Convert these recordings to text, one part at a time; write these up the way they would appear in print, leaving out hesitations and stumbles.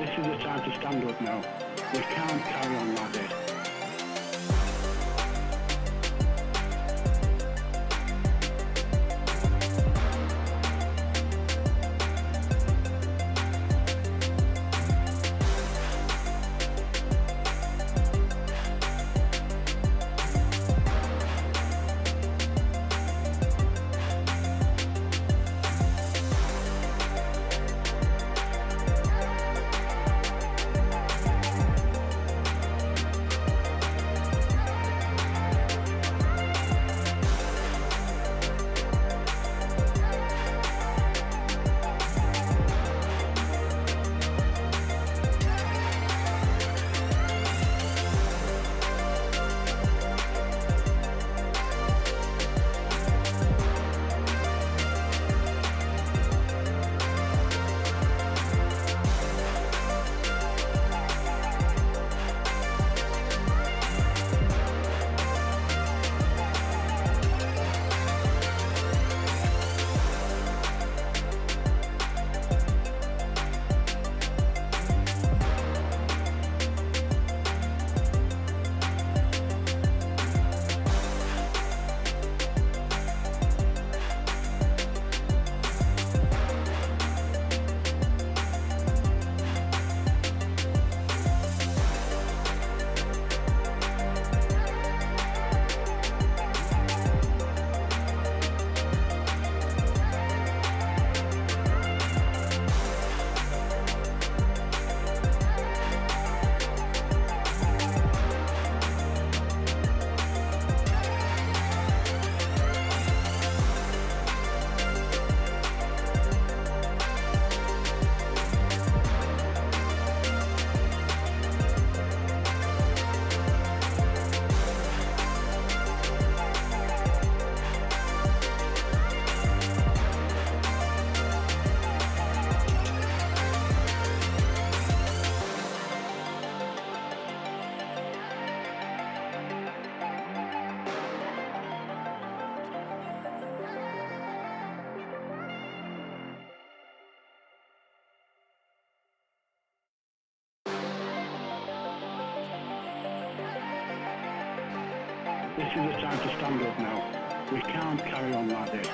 This is the time to stand up now. We can't carry on like this. This is the time to stand up now. We can't carry on like this.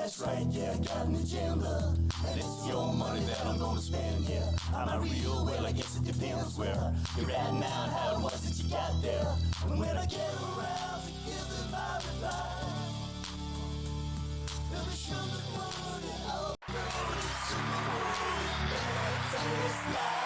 That's right, yeah, I got an agenda. And it's your money that I'm gonna spend, yeah. Am I real? Well, I guess it depends where you're at now and how it was that you got there. And when I get around to give them my reply, they'll be sure to put it all to the lies.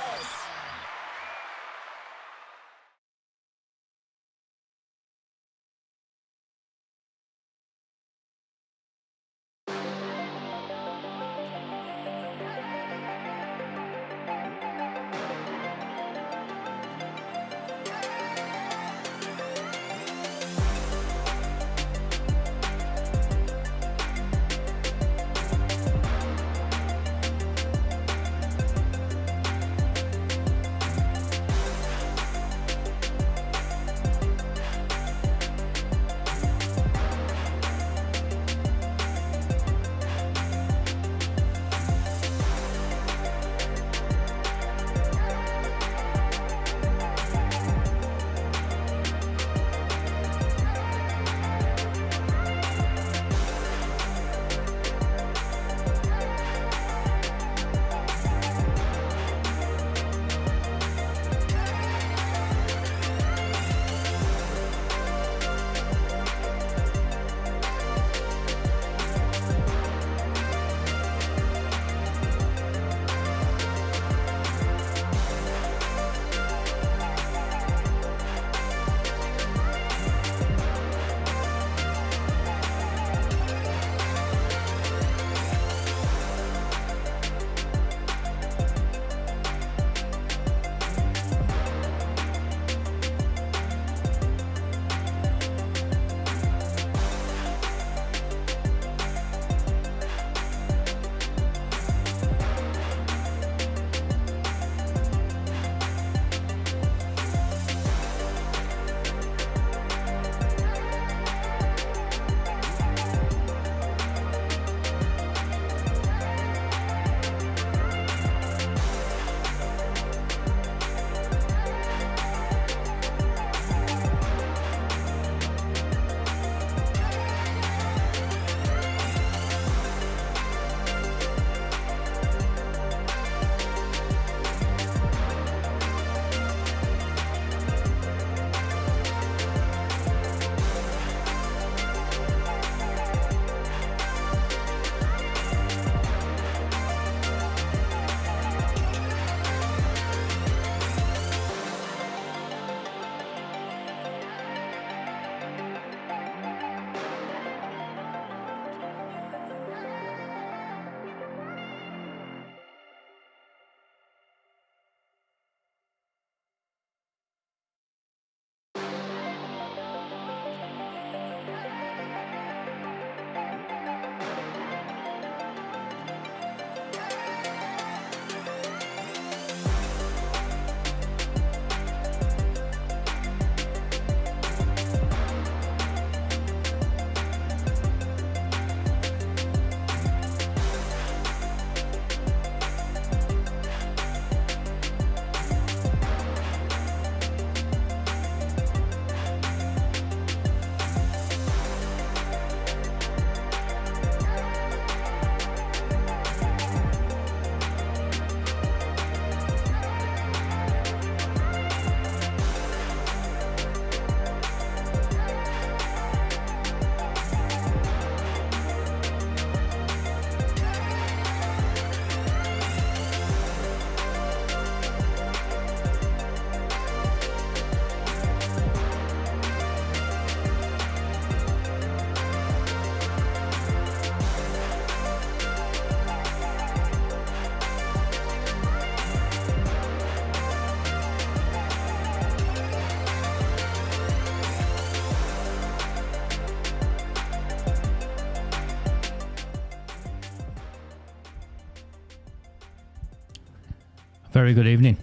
Very good evening.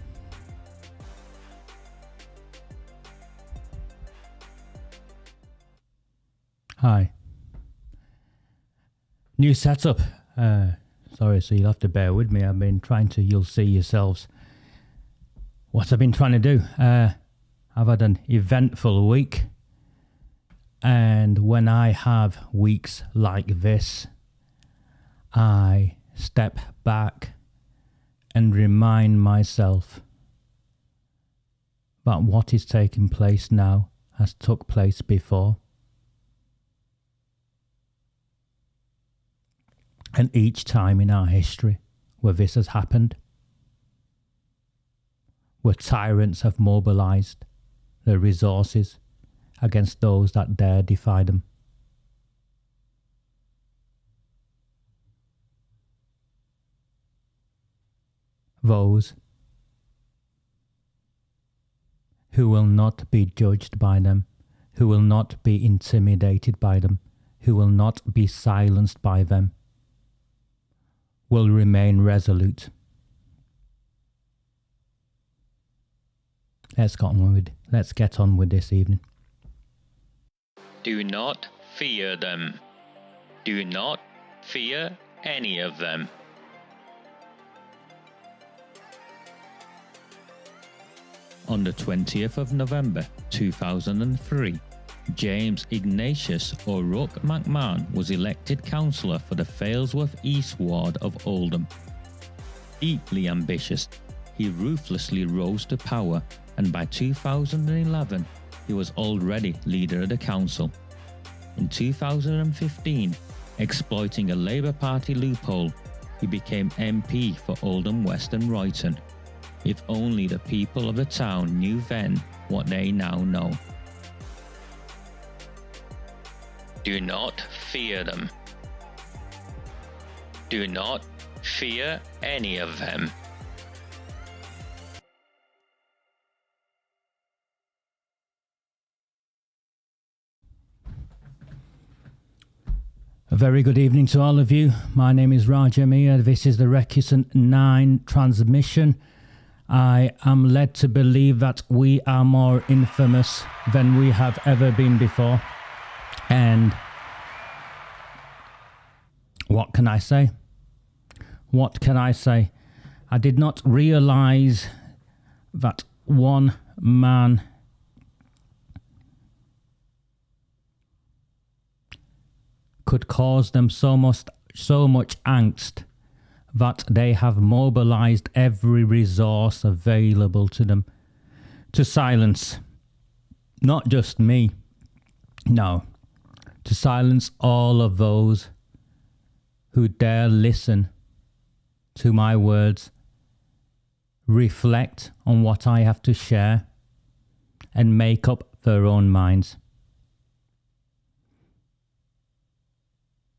Hi. New setup. Sorry, so you'll have to bear with me. I've been trying to, you'll see yourselves what I've been trying to do. I've had an eventful week. And when I have weeks like this, I step back and remind myself that what is taking place now has took place before. And each time in our history where this has happened, where tyrants have mobilised their resources against those that dare defy them. Those who will not be judged by them, who will not be intimidated by them, who will not be silenced by them, will remain resolute. Let's get on with this evening. Do not fear them. Do not fear any of them. On the 20th of November 2003, James Ignatius O'Rourke McMahon was elected councillor for the Failsworth East Ward of Oldham. Deeply ambitious, he ruthlessly rose to power, and by 2011 he was already leader of the council. In 2015, exploiting a Labour Party loophole, he became MP for Oldham West and Royton. If only the people of the town knew then what they now know. Do not fear them. Do not fear any of them. A very good evening to all of you. My name is Raj Amir. This is the Recusant Nine transmission. I am led to believe that we are more infamous than we have ever been before. And what can I say? What can I say? I did not realize that one man could cause them so much angst that they have mobilized every resource available to them to silence not just me, no, to silence all of those who dare listen to my words, reflect on what I have to share, and make up their own minds.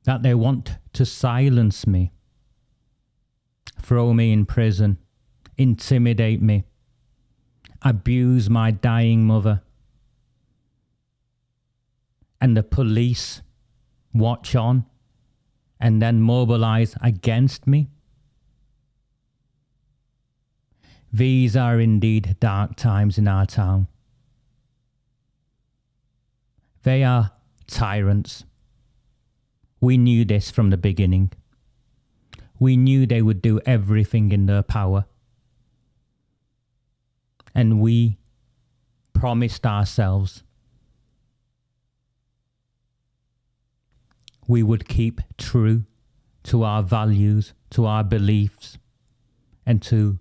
That they want to silence me, throw me in prison, intimidate me, abuse my dying mother, and the police watch on and then mobilize against me. These are indeed dark times in our town. They are tyrants. We knew this from the beginning. We knew they would do everything in their power. And we promised ourselves we would keep true to our values, to our beliefs, and to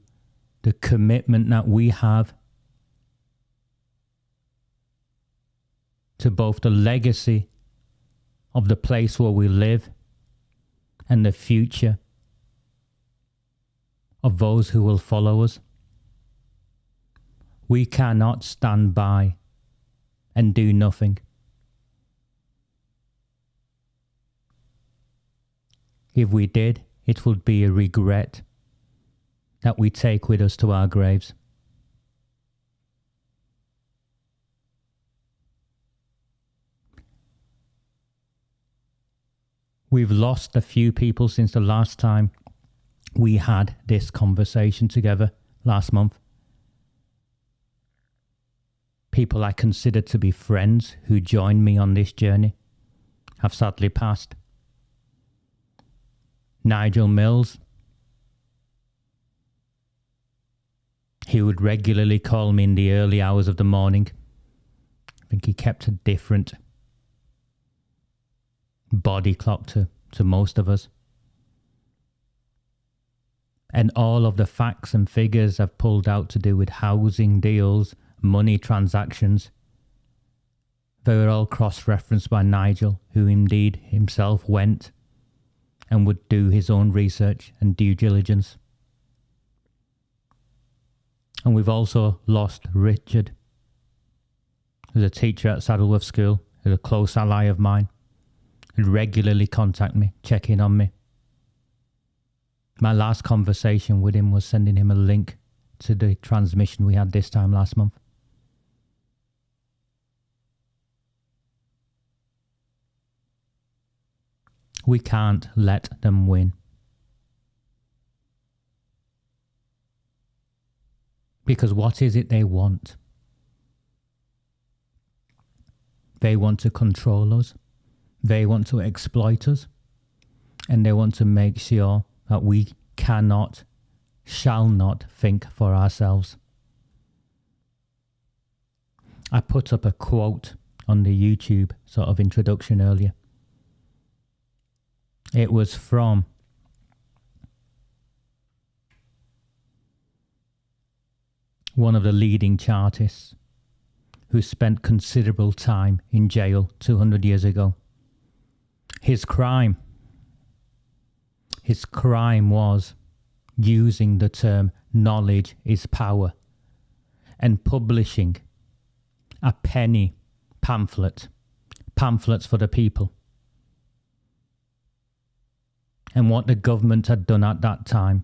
the commitment that we have to both the legacy of the place where we live and the future of those who will follow us. We cannot stand by and do nothing. If we did, it would be a regret that we take with us to our graves. We've lost a few people since the last time we had this conversation together last month. People I consider to be friends who joined me on this journey have sadly passed. Nigel Mills, he would regularly call me in the early hours of the morning. I think he kept a different body clock to most of us. And all of the facts and figures I've pulled out to do with housing deals, money transactions, they were all cross-referenced by Nigel, who indeed himself went and would do his own research and due diligence. And we've also lost Richard, who's a teacher at Saddleworth School, who's a close ally of mine, who regularly contact me, check in on me. My last conversation with him was sending him a link to the transmission we had this time last month. We can't let them win. Because what is it they want? They want to control us. They want to exploit us. And they want to make sure that we cannot, shall not think for ourselves. I put up a quote on the YouTube sort of introduction earlier. It was from one of the leading Chartists who spent considerable time in jail 200 years ago. His crime was using the term knowledge is power and publishing a penny pamphlets for the people. And what the government had done at that time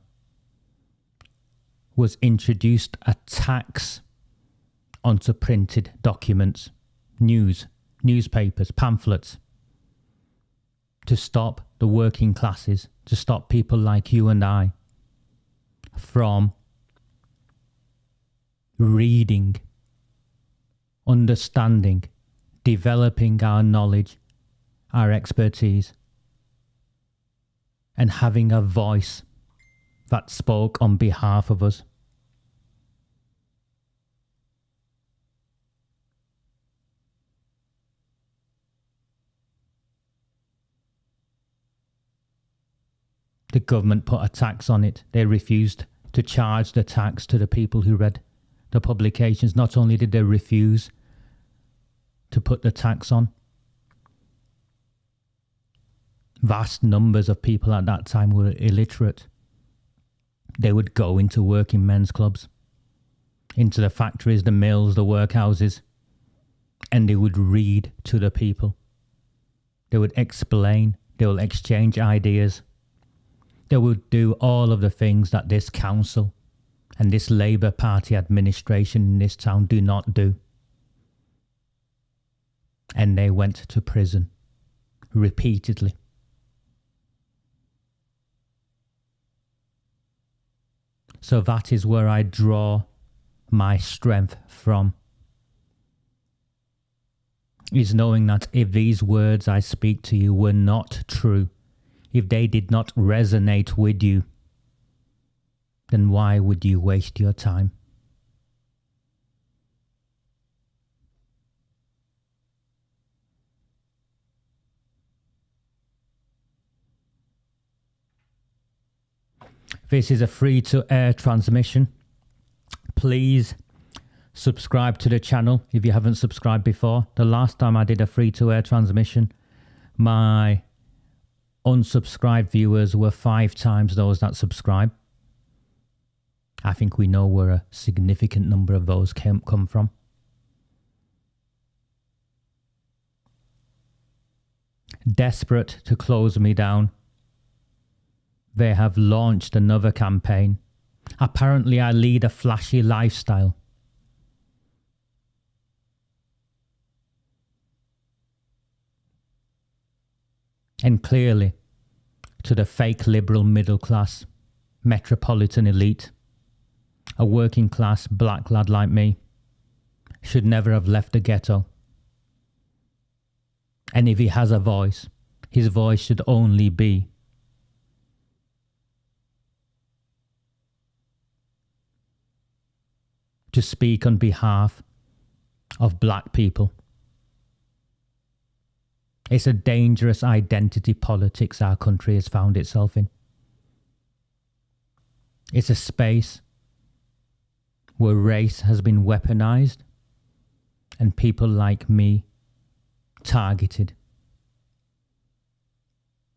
was introduced a tax onto printed documents, newspapers, pamphlets, to stop the working classes, to stop people like you and I from reading, understanding, developing our knowledge, our expertise, and having a voice that spoke on behalf of us. The government put a tax on it. They refused to charge the tax to the people who read the publications. Not only did they refuse to put the tax on, vast numbers of people at that time were illiterate. They would go into working men's clubs, into the factories, the mills, the workhouses, and they would read to the people. They would explain, they will exchange ideas. They would do all of the things that this council and this Labour Party administration in this town do not do. And they went to prison repeatedly. So that is where I draw my strength from, is knowing that if these words I speak to you were not true, if they did not resonate with you, then why would you waste your time? This is a free-to-air transmission. Please subscribe to the channel if you haven't subscribed before. The last time I did a free-to-air transmission, my unsubscribed viewers were 5 times those that subscribe. I think we know where a significant number of those come from. Desperate to close me down, they have launched another campaign. Apparently, I lead a flashy lifestyle. And clearly, to the fake liberal middle class, metropolitan elite, a working class black lad like me should never have left the ghetto. And if he has a voice, his voice should only be to speak on behalf of black people. It's a dangerous identity politics our country has found itself in. It's a space where race has been weaponized and people like me targeted.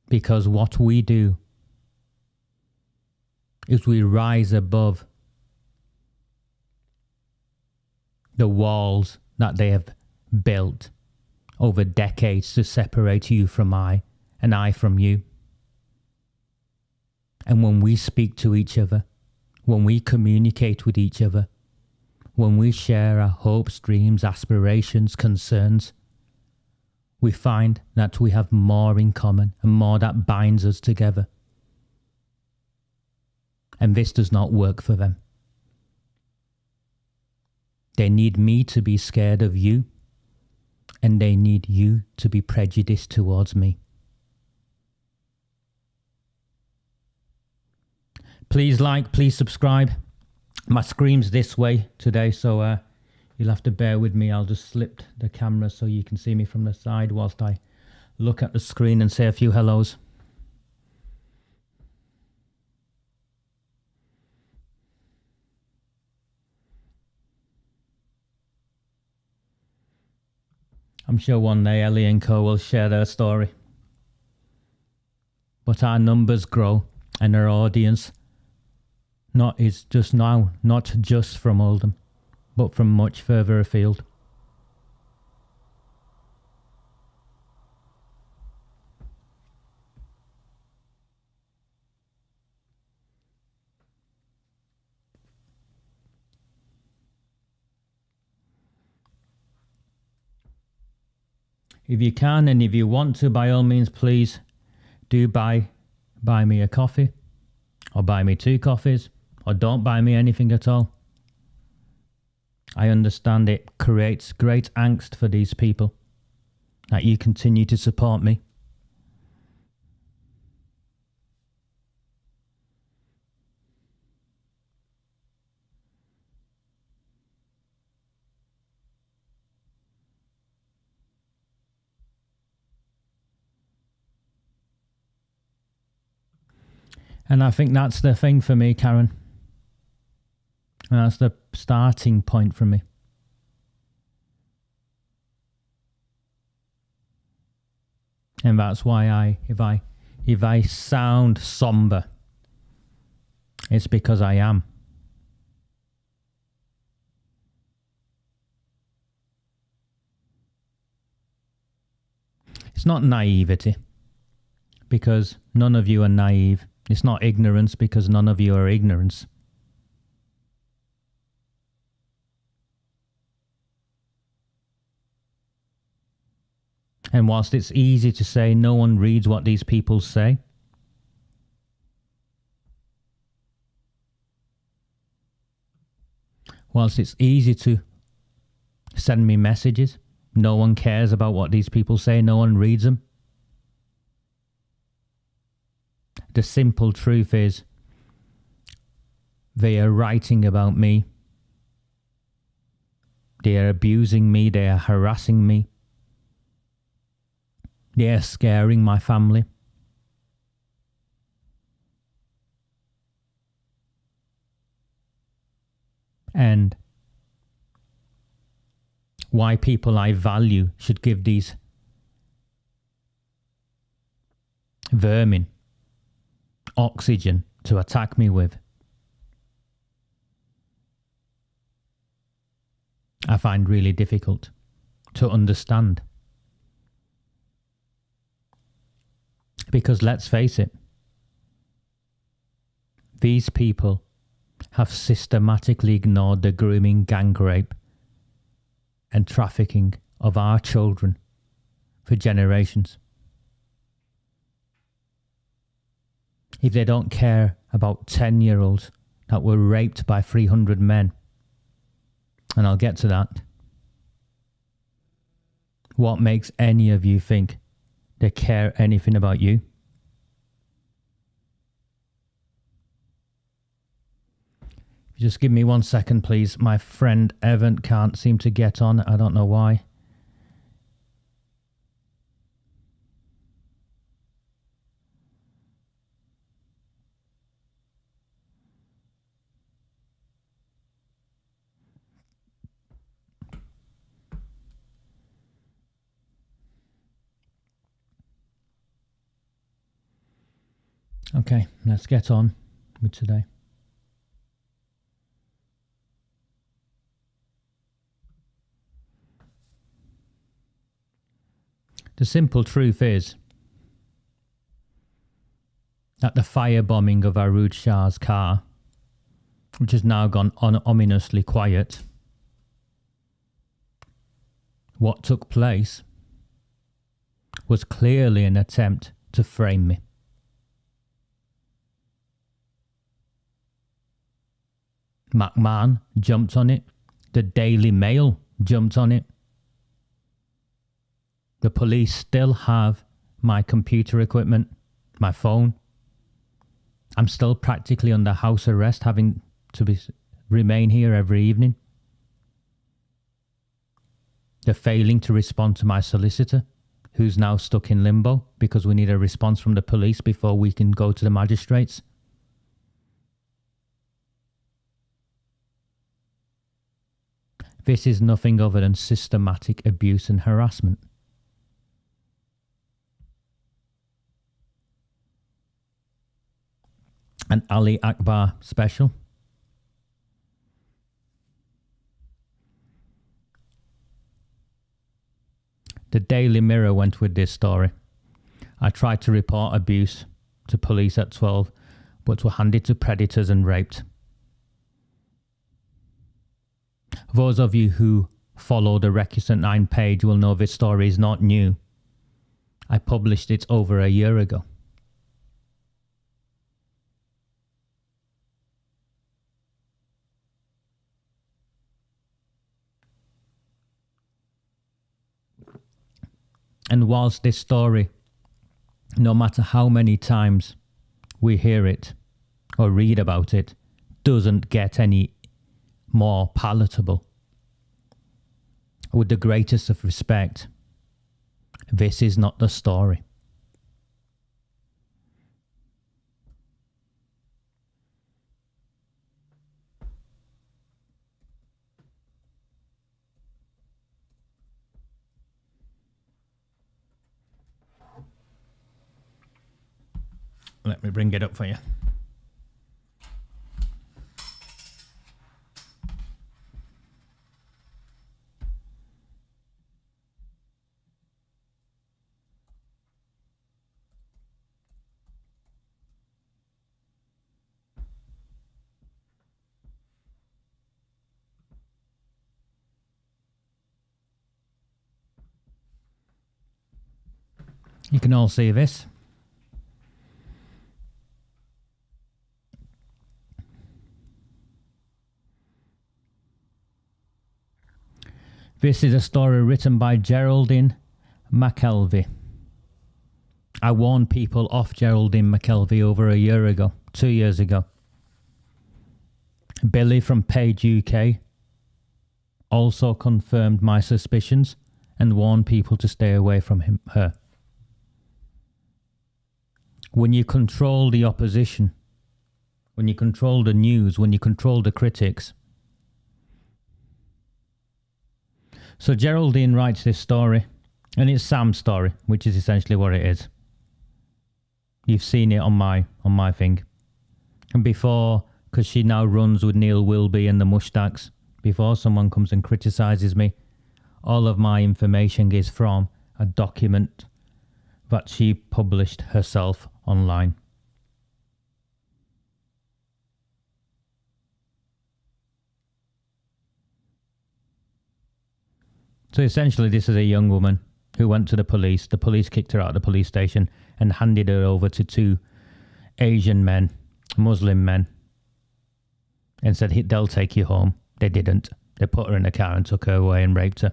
Because what we do is we rise above the walls that they have built over decades to separate you from I and I from you. And when we speak to each other, when we communicate with each other, when we share our hopes, dreams, aspirations, concerns, we find that we have more in common and more that binds us together. And this does not work for them. They need me to be scared of you, and they need you to be prejudiced towards me. Please like, please subscribe. My screen's this way today, so you'll have to bear with me. I'll just slip the camera so you can see me from the side whilst I look at the screen and say a few hellos. I'm sure one day Ellie and Co will share their story. But our numbers grow and our audience not just from Oldham, but from much further afield. If you can and if you want to, by all means, please do buy me a coffee, or buy me 2 coffees, or don't buy me anything at all. I understand it creates great angst for these people that you continue to support me. And I think that's the thing for me, Karen. And that's the starting point for me. And that's why if I sound somber, it's because I am. It's not naivety, because none of you are naive. It's not ignorance, because none of you are ignorance. And whilst it's easy to say no one reads what these people say, whilst it's easy to send me messages, no one cares about what these people say, no one reads them. The simple truth is, they are writing about me. They are abusing me. They are harassing me. They are scaring my family. And why people I value should give these vermin oxygen to attack me with, I find really difficult to understand. Because let's face it, these people have systematically ignored the grooming, gang rape and trafficking of our children for generations. If they don't care about 10-year-olds that were raped by 300 men, and I'll get to that, what makes any of you think they care anything about you? Just give me 1 second, please. My friend Evan can't seem to get on. I don't know why. Okay, let's get on with today. The simple truth is that the firebombing of AROOJ SHAH's car, which has now gone ominously quiet, what took place was clearly an attempt to frame me. McMAHON jumped on it. The Daily Mail jumped on it. The police still have my computer equipment, my phone. I'm still practically under house arrest, having to remain here every evening. They're failing to respond to my solicitor, who's now stuck in limbo because we need a response from the police before we can go to the magistrates. This is nothing other than systematic abuse and harassment. An Ali Akbar special. The Daily Mirror went with this story. I tried to report abuse to police at 12, but were handed to predators and raped. Those of you who follow the Recusant Nine page will know this story is not new. I published it over a year ago. And whilst this story, no matter how many times we hear it or read about it, doesn't get any more palatable, with the greatest of respect, this is not the story. Let me bring it up for you. You can all see this. This is a story written by Geraldine McKelvey. I warned people off Geraldine McKelvey over a year ago, 2 years ago. Billy from Page UK also confirmed my suspicions and warned people to stay away from her. When you control the opposition, when you control the news, when you control the critics. So Geraldine writes this story, and it's Sam's story, which is essentially what it is. You've seen it on my thing. And before, because she now runs with Neil Wilby and the Mushtaqs, before someone comes and criticises me, all of my information is from a document that she published herself online. So essentially this is a young woman who went to the police. The police kicked her out of the police station and handed her over to two Asian men, Muslim men, and said they'll take you home. They didn't. They put her in a car and took her away and raped her.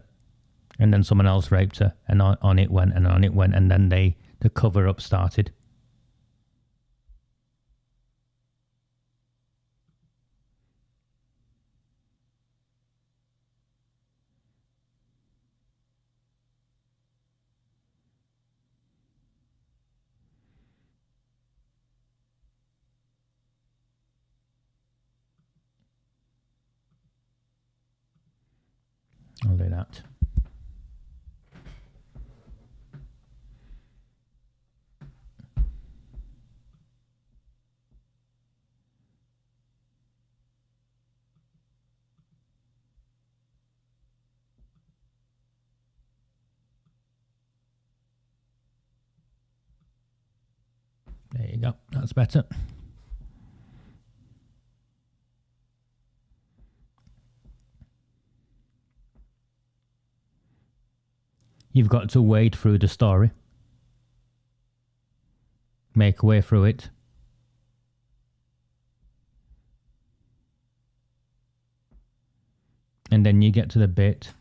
And then someone else raped her, and on it went, and on it went, and then the cover-up started. I'll do that. That's better. You've got to wade through the story. Make a way through it. And then you get to the bit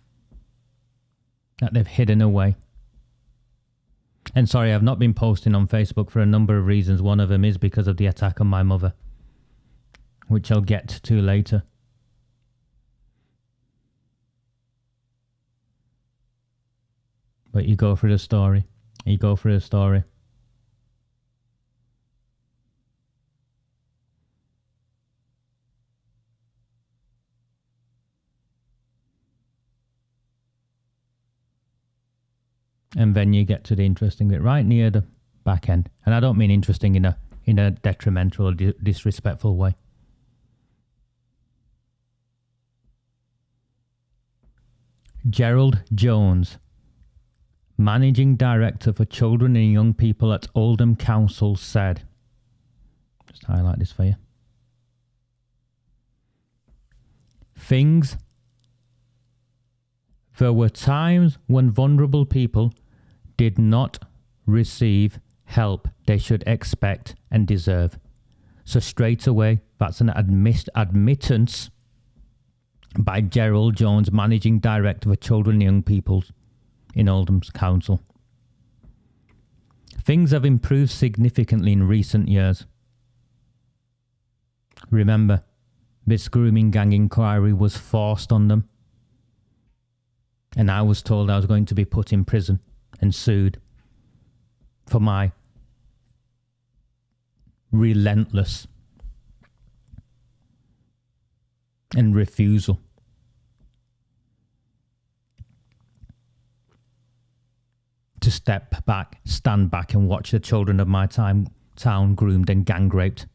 that they've hidden away. And sorry, I've not been posting on Facebook for a number of reasons. One of them is because of the attack on my mother, which I'll get to later. But you go through the story. You go through the story. And then you get to the interesting bit right near the back end. And I don't mean interesting in a detrimental or disrespectful way. Gerald Jones, Managing Director for Children and Young People at Oldham Council, said, just highlight this for you. There were times when vulnerable people did not receive help they should expect and deserve. So straight away, that's an admittance by Gerald Jones, Managing Director for Children and Young People in Oldham's Council. Things have improved significantly in recent years. Remember, this grooming gang inquiry was forced on them. And I was told I was going to be put in prison and sued for my relentless and refusal to step back, stand back and watch the children of my town groomed and gang raped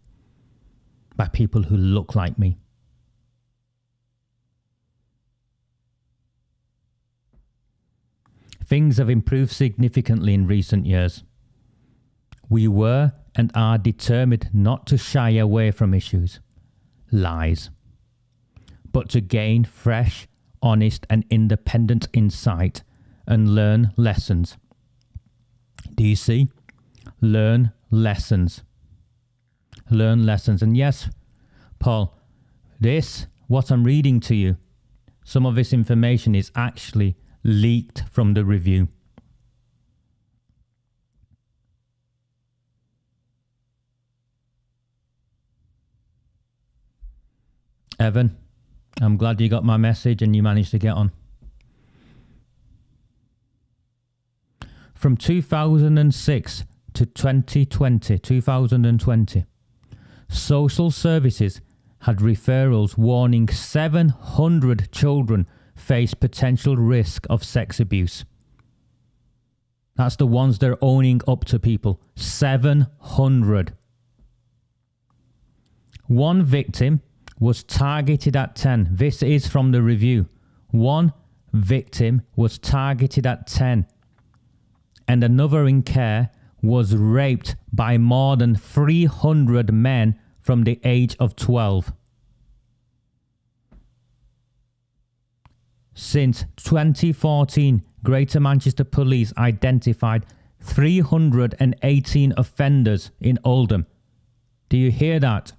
by people who look like me. Things have improved significantly in recent years. We were and are determined not to shy away from issues, lies, but to gain fresh, honest and independent insight and learn lessons. Do you see? Learn lessons. Learn lessons. And yes, Paul, what I'm reading to you, some of this information is actually leaked from the review. Evan, I'm glad you got my message and you managed to get on. From 2006 to 2020, social services had referrals warning 700 children face potential risk of sex abuse. That's the ones they're owning up to people. 700. One victim was targeted at 10. This is from the review. One victim was targeted at 10. And another in care was raped by more than 300 men from the age of 12. Since 2014, Greater Manchester Police identified 318 offenders in Oldham. Do you hear that?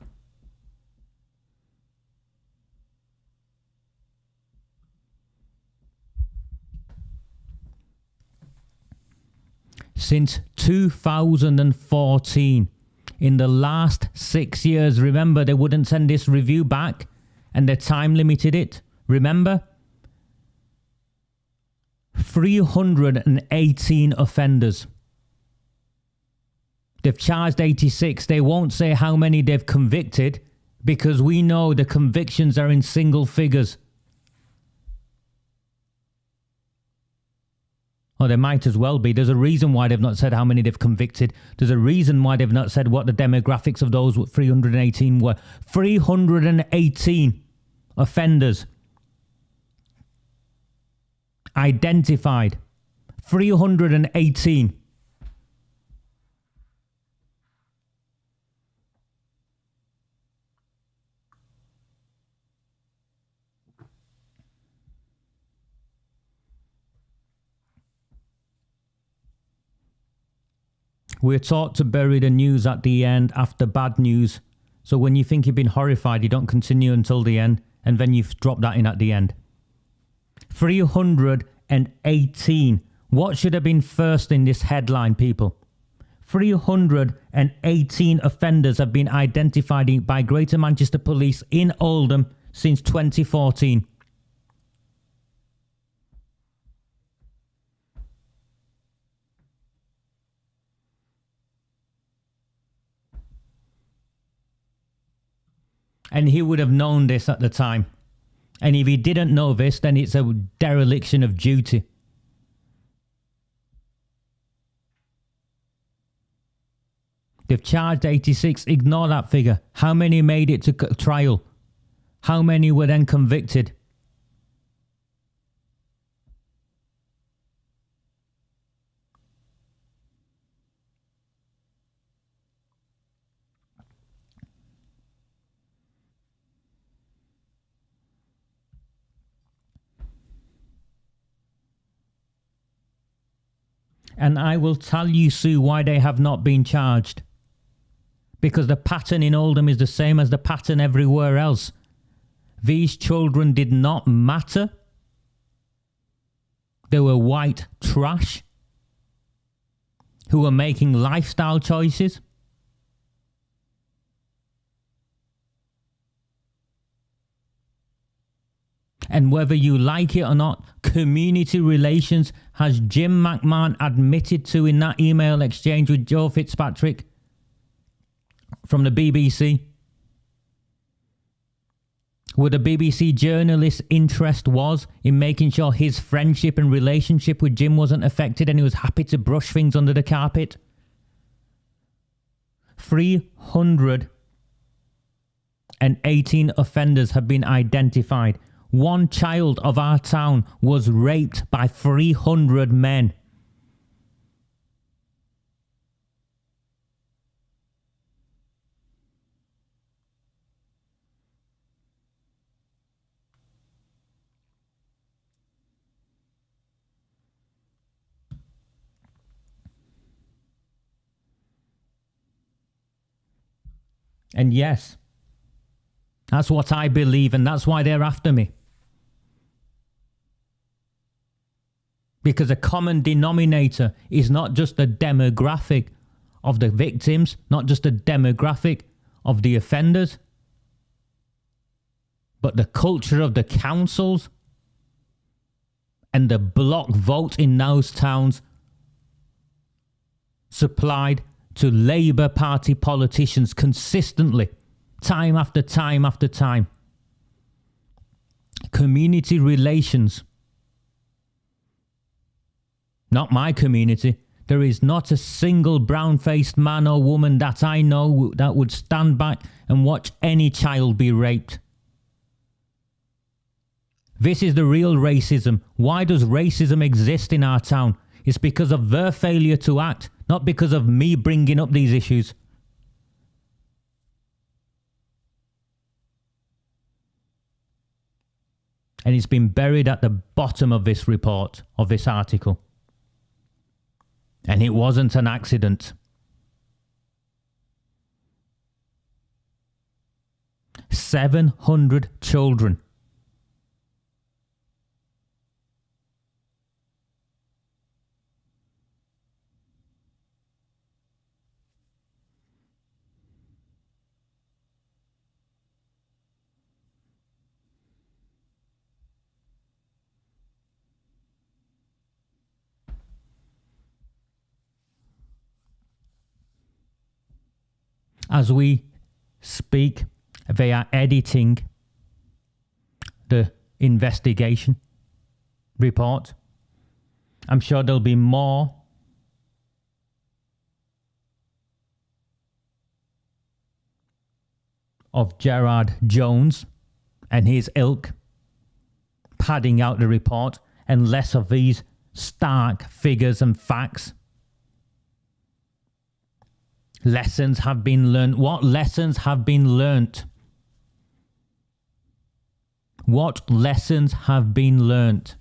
Since 2014, in the last 6 years, remember they wouldn't send this review back and they time limited it. Remember? 318 offenders. They've charged 86. They won't say how many they've convicted because we know the convictions are in single figures. Oh, they might as well be. There's a reason why they've not said how many they've convicted. There's a reason why they've not said what the demographics of those 318 were. 318 offenders identified. 318. We're taught to bury the news at the end after bad news. So when you think you've been horrified, you don't continue until the end, and then you drop that in at the end. 318. What should have been first in this headline, people? 318 offenders have been identified by Greater Manchester Police in Oldham since 2014. And he would have known this at the time. And if he didn't know this, then it's a dereliction of duty. They've charged 86. Ignore that figure. How many made it to trial? How many were then convicted? And I will tell you, Sue, why they have not been charged. Because the pattern in Oldham is the same as the pattern everywhere else. These children did not matter. They were white trash who were making lifestyle choices. And whether you like it or not, community relations, has Jim McMahon admitted to in that email exchange with Joe Fitzpatrick from the BBC. Where the BBC journalist's interest was in making sure his friendship and relationship with Jim wasn't affected, and he was happy to brush things under the carpet. 318 offenders have been identified. One child of our town was raped by 300 men. And yes, that's what I believe, and that's why they're after me. Because a common denominator is not just the demographic of the victims, not just the demographic of the offenders, but the culture of the councils and the block vote in those towns supplied to Labour Party politicians consistently, time after time after time. Community relations. Not my community. There is not a single brown-faced man or woman that I know that would stand back and watch any child be raped. This is the real racism. Why does racism exist in our town? It's because of their failure to act, not because of me bringing up these issues. And it's been buried at the bottom of this report, of this article. And it wasn't an accident. 700 children. As we speak, they are editing the investigation report. I'm sure there'll be more of Gerard Jones and his ilk padding out the report, and less of these stark figures and facts. Lessons have been learned. What lessons have been learnt? What lessons have been learnt?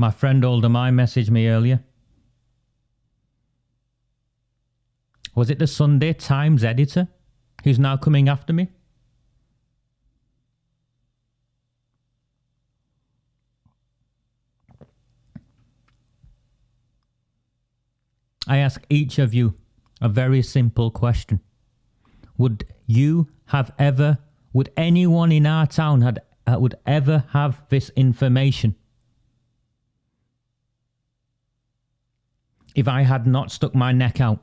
My friend Oldemai messaged me earlier. Was it the Sunday Times editor who's now coming after me? I ask each of you a very simple question. Would anyone in our town would ever have this information if I had not stuck my neck out?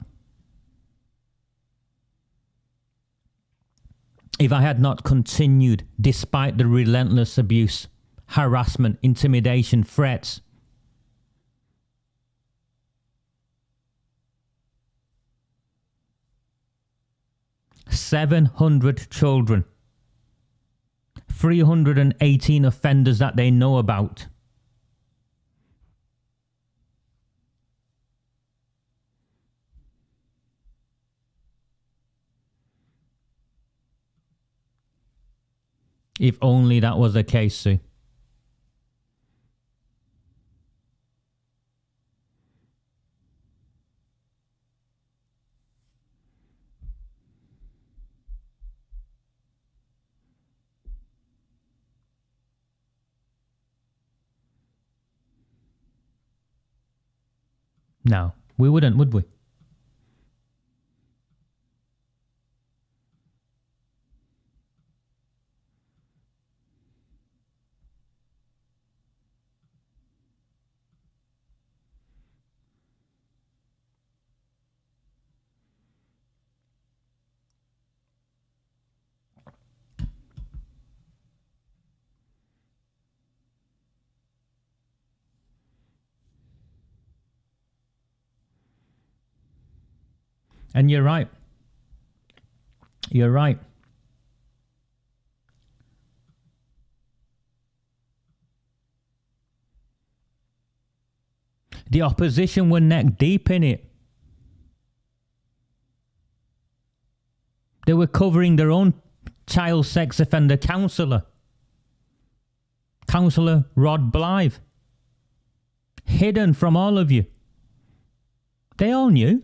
If I had not continued despite the relentless abuse, harassment, intimidation, threats? $700 children, 318 offenders that they know about. If only that was the case, Sue. No, we wouldn't, would we? And you're right. You're right. The opposition were neck deep in it. They were covering their own child sex offender counsellor, Councillor Rod Blythe, hidden from all of you. They all knew,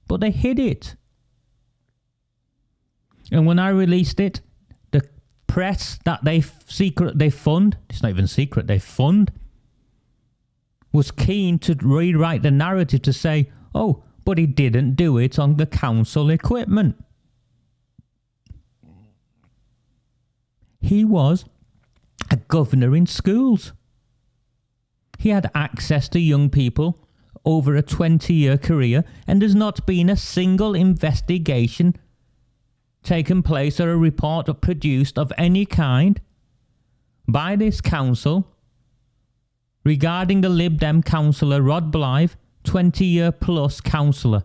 but they hid it. And when I released it, the press that they fund, it's not even secret, they fund, was keen to rewrite the narrative to say, oh, but he didn't do it on the council equipment. He was a governor in schools. He had access to young people over a 20-year career, and there's not been a single investigation taken place or a report produced of any kind by this council regarding the Lib Dem councillor Rod Blythe, 20-year plus councillor.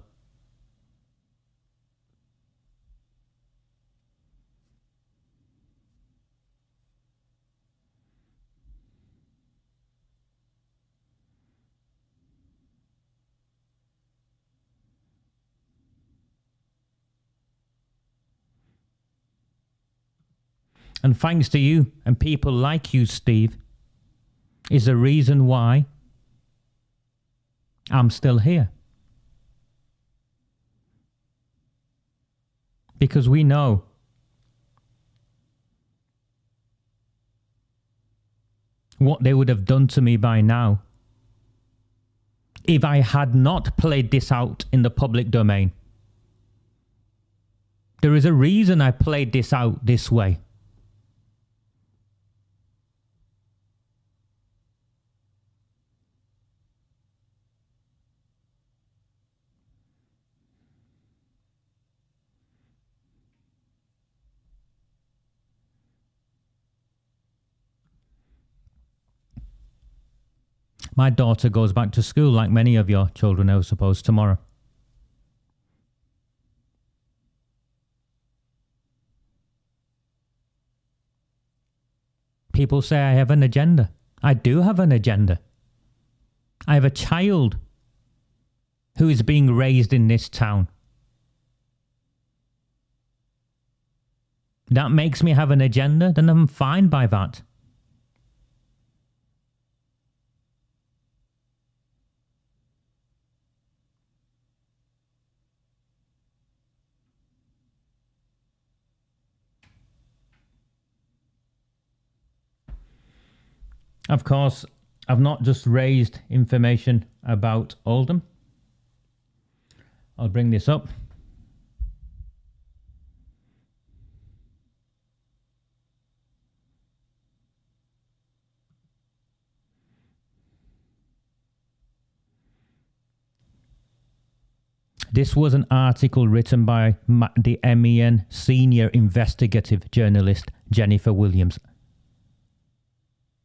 And thanks to you and people like you, Steve, is the reason why I'm still here. Because we know what they would have done to me by now if I had not played this out in the public domain. There is a reason I played this out this way. My daughter goes back to school like many of your children, I suppose, tomorrow. People say I have an agenda. I do have an agenda. I have a child who is being raised in this town. That makes me have an agenda, then I'm fine by that. Of course, I've not just raised information about Oldham. I'll bring this up. This was an article written by the MEN senior investigative journalist Jennifer Williams.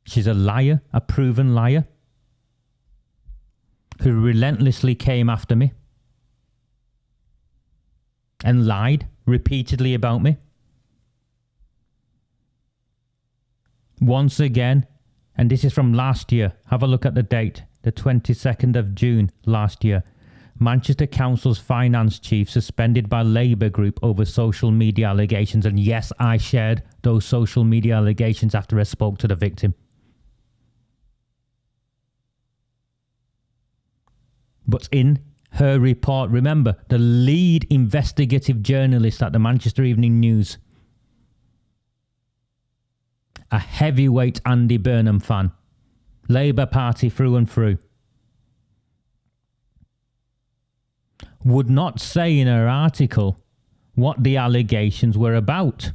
She's a liar, a proven liar, who relentlessly came after me and lied repeatedly about me. Once again, and this is from last year, have a look at the date, the 22nd of June last year. Manchester Council's finance chief suspended by Labour group over social media allegations. And yes, I shared those social media allegations after I spoke to the victim. But in her report, remember, the lead investigative journalist at the Manchester Evening News, a heavyweight Andy Burnham fan, Labour Party through and through, would not say in her article what the allegations were about.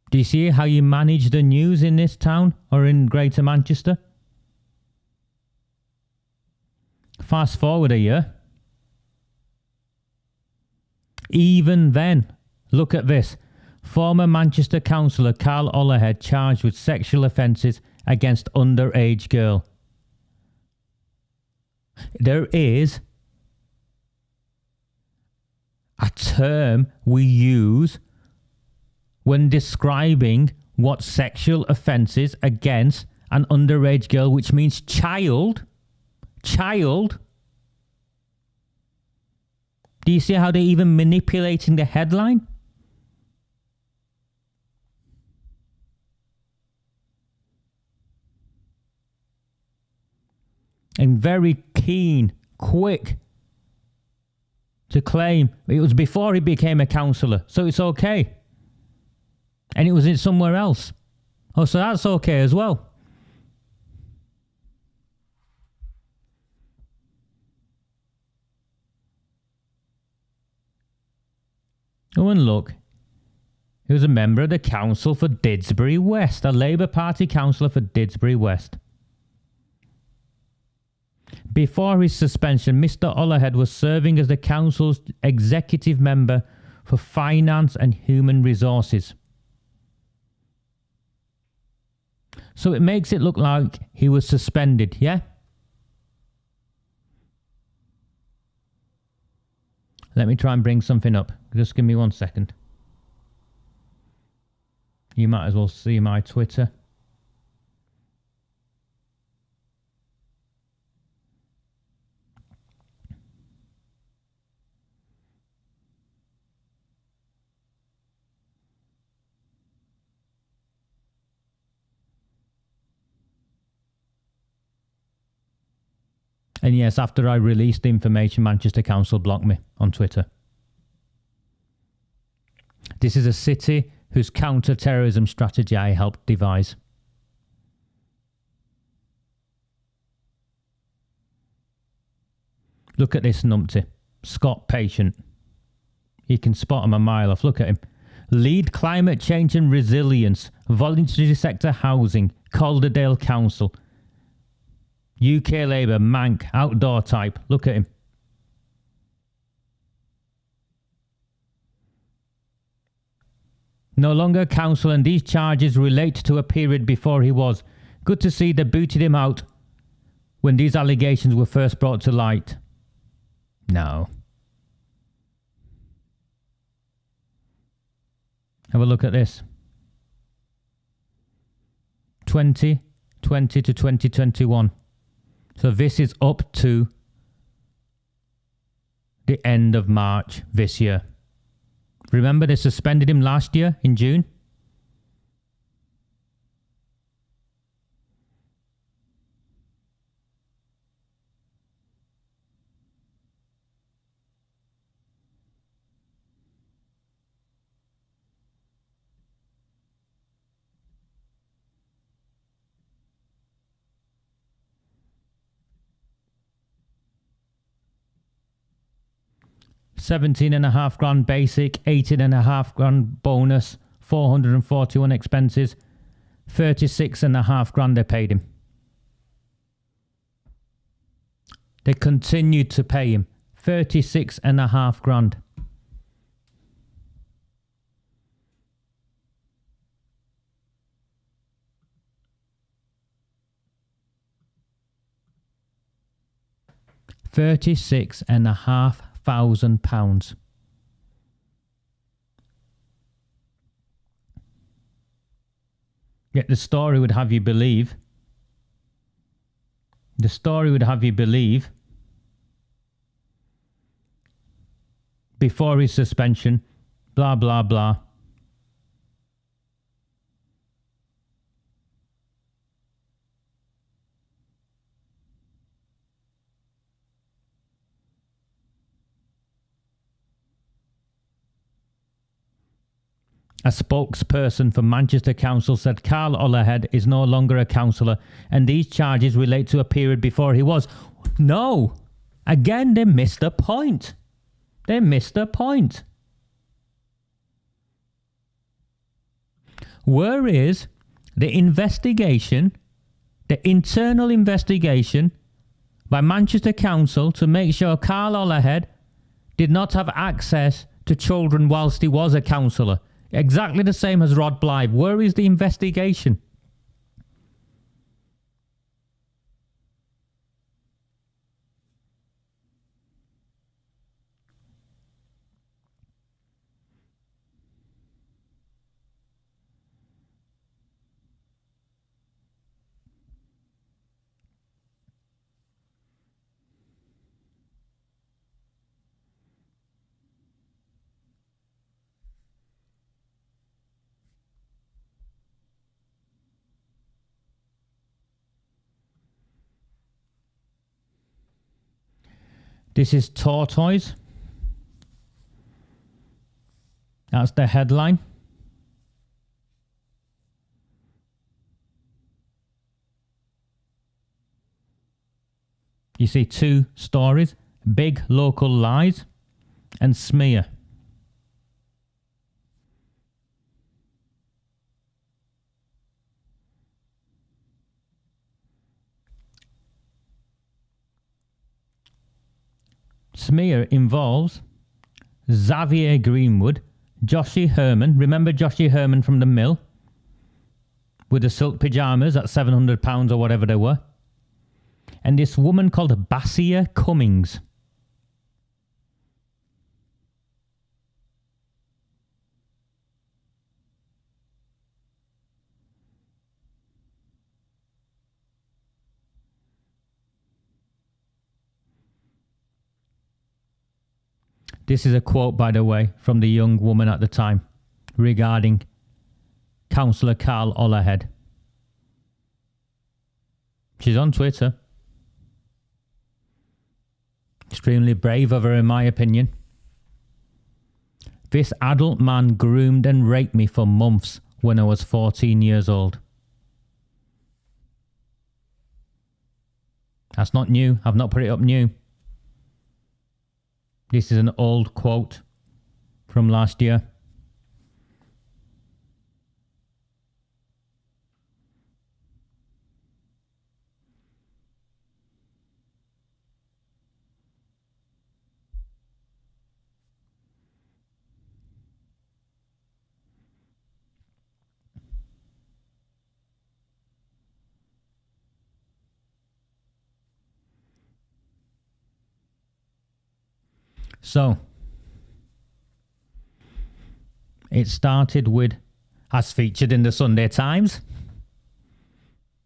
Do you see how you manage the news in this town or in Greater Manchester? Fast forward a year. Even then, look at this. Former Manchester councillor Carl Ollerhead charged with sexual offences against underage girl. There is a term we use when describing what sexual offences against an underage girl, which means child. Child. Do you see how they're even manipulating the headline? And very keen, quick to claim it was before he became a councillor, so it's okay. And it was in somewhere else. Oh, so that's okay as well. Oh, and look. He was a member of the council for Didsbury West, a Labour Party councillor for Didsbury West. Before his suspension, Mr. Ollerhead was serving as the council's executive member for finance and human resources. So it makes it look like he was suspended, yeah? Let me try and bring something up. Just give me 1 second. You might as well see my Twitter. And yes, after I released the information, Manchester Council blocked me on Twitter. This is a city whose counter-terrorism strategy I helped devise. Look at this numpty. Scott Patient. You can spot him a mile off. Look at him. Lead climate change and resilience. Voluntary sector housing. Calderdale Council. UK Labour, Manc, outdoor type. Look at him. No longer council, and these charges relate to a period before he was. Good to see they booted him out when these allegations were first brought to light. No. Have a look at this. 2020 to 2021. So this is up to the end of March this year. Remember they suspended him last year in June? 17.5 grand basic, 18.5 grand bonus, 441 expenses, 36.5 grand they paid him. They continued to pay him 36.5 grand. £36,500. Yet the story would have you believe. The story would have you believe. Before his suspension, blah, blah, blah. A spokesperson for Manchester Council said Carl Ollerhead is no longer a councillor and these charges relate to a period before he was. No! Again, they missed the point. They missed the point. Where is the investigation, the internal investigation by Manchester Council to make sure Carl Ollerhead did not have access to children whilst he was a councillor? Exactly the same as Rod Blythe. Where is the investigation? This is Tortoise. That's the headline. You see two stories, big local lies and smear. Smear involves Xavier Greenwood, Joshy Herman. Remember Joshy Herman from the Mill? With the silk pyjamas at £700 or whatever they were. And this woman called Basia Cummings. This is a quote, by the way, from the young woman at the time regarding Councillor Carl Ollerhead. She's on Twitter. Extremely brave of her, in my opinion. This adult man groomed and raped me for months when I was 14 years old. That's not new. I've not put it up new. This is an old quote from last year. So, it started with, as featured in the Sunday Times,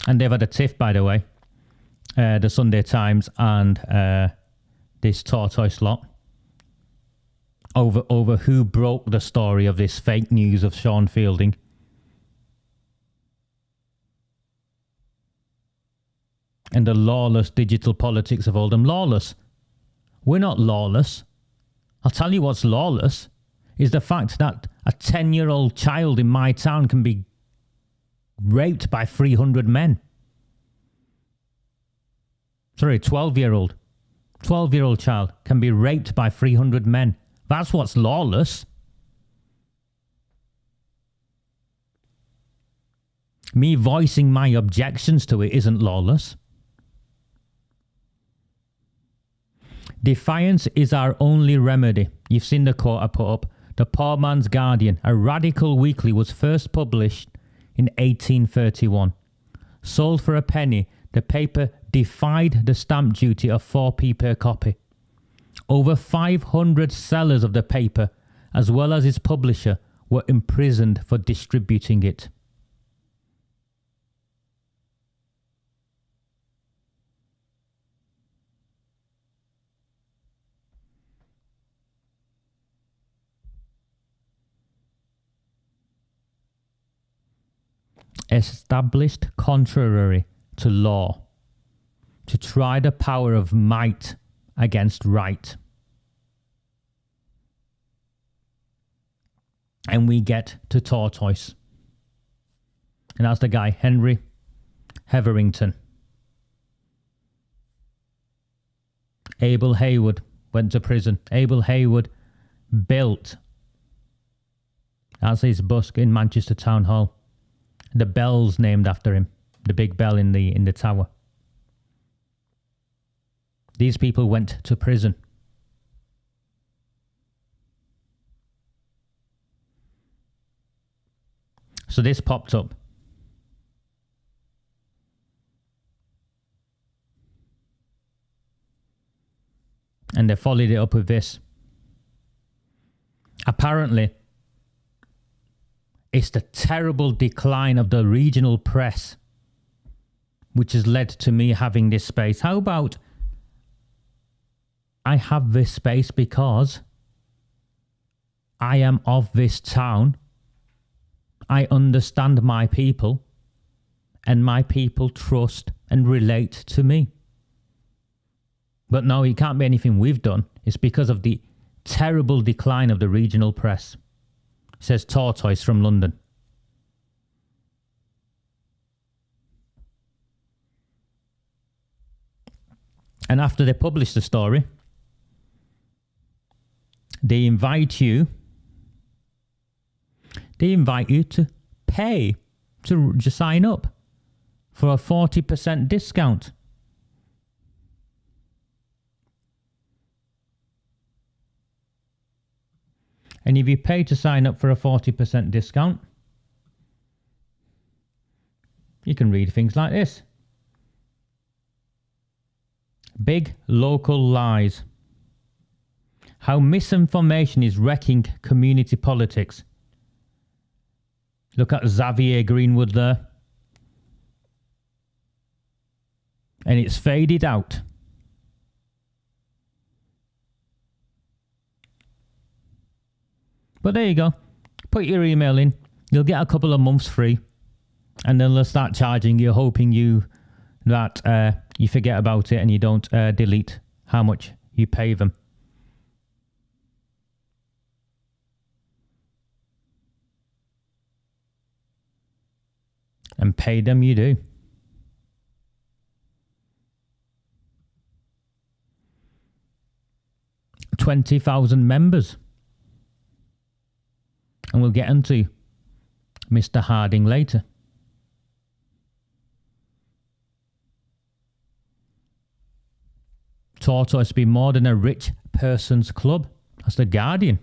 and they've had a tiff, by the way, the Sunday Times and this Tortoise lot, over who broke the story of this fake news of Sean Fielding. And the lawless digital politics of Oldham. Lawless. We're not lawless. I'll tell you what's lawless is the fact that a 10-year-old child in my town can be raped by 300 men. Sorry, 12-year-old. 12-year-old child can be raped by 300 men That's what's lawless. Me voicing my objections to it isn't lawless. Defiance is our only remedy. You've seen the quote I put up. The Poor Man's Guardian, a radical weekly, was first published in 1831. Sold for a penny, the paper defied the stamp duty of 4p per copy. Over 500 sellers of the paper, as well as its publisher, were imprisoned for distributing it. Established contrary to law, to try the power of might against right. And we get to Tortoise. And that's the guy, Henry Hetherington. Abel Hayward went to prison. Abel Hayward built, that's his busk in Manchester Town Hall. The bell's named after him. The big bell in the tower. These people went to prison. So this popped up. And they followed it up with this. Apparently, it's the terrible decline of the regional press which has led to me having this space. How about I have this space because I am of this town. I understand my people, and my people trust and relate to me. But no, it can't be anything we've done. It's because of the terrible decline of the regional press. Says Tortoise from London. And after they publish the story, they invite you to pay to sign up for a 40% discount. And if you pay to sign up for a 40% discount, you can read things like this. Big local lies. How misinformation is wrecking community politics. Look at Xavier Greenwood there. And it's faded out. But there you go. Put your email in. You'll get a couple of months free. And then they'll start charging you, hoping that you forget about it and you don't delete how much you pay them. And pay them you do. $20,000 members. And we'll get into Mr. Harding later. Tortoise be more than a rich person's club. That's the Guardian.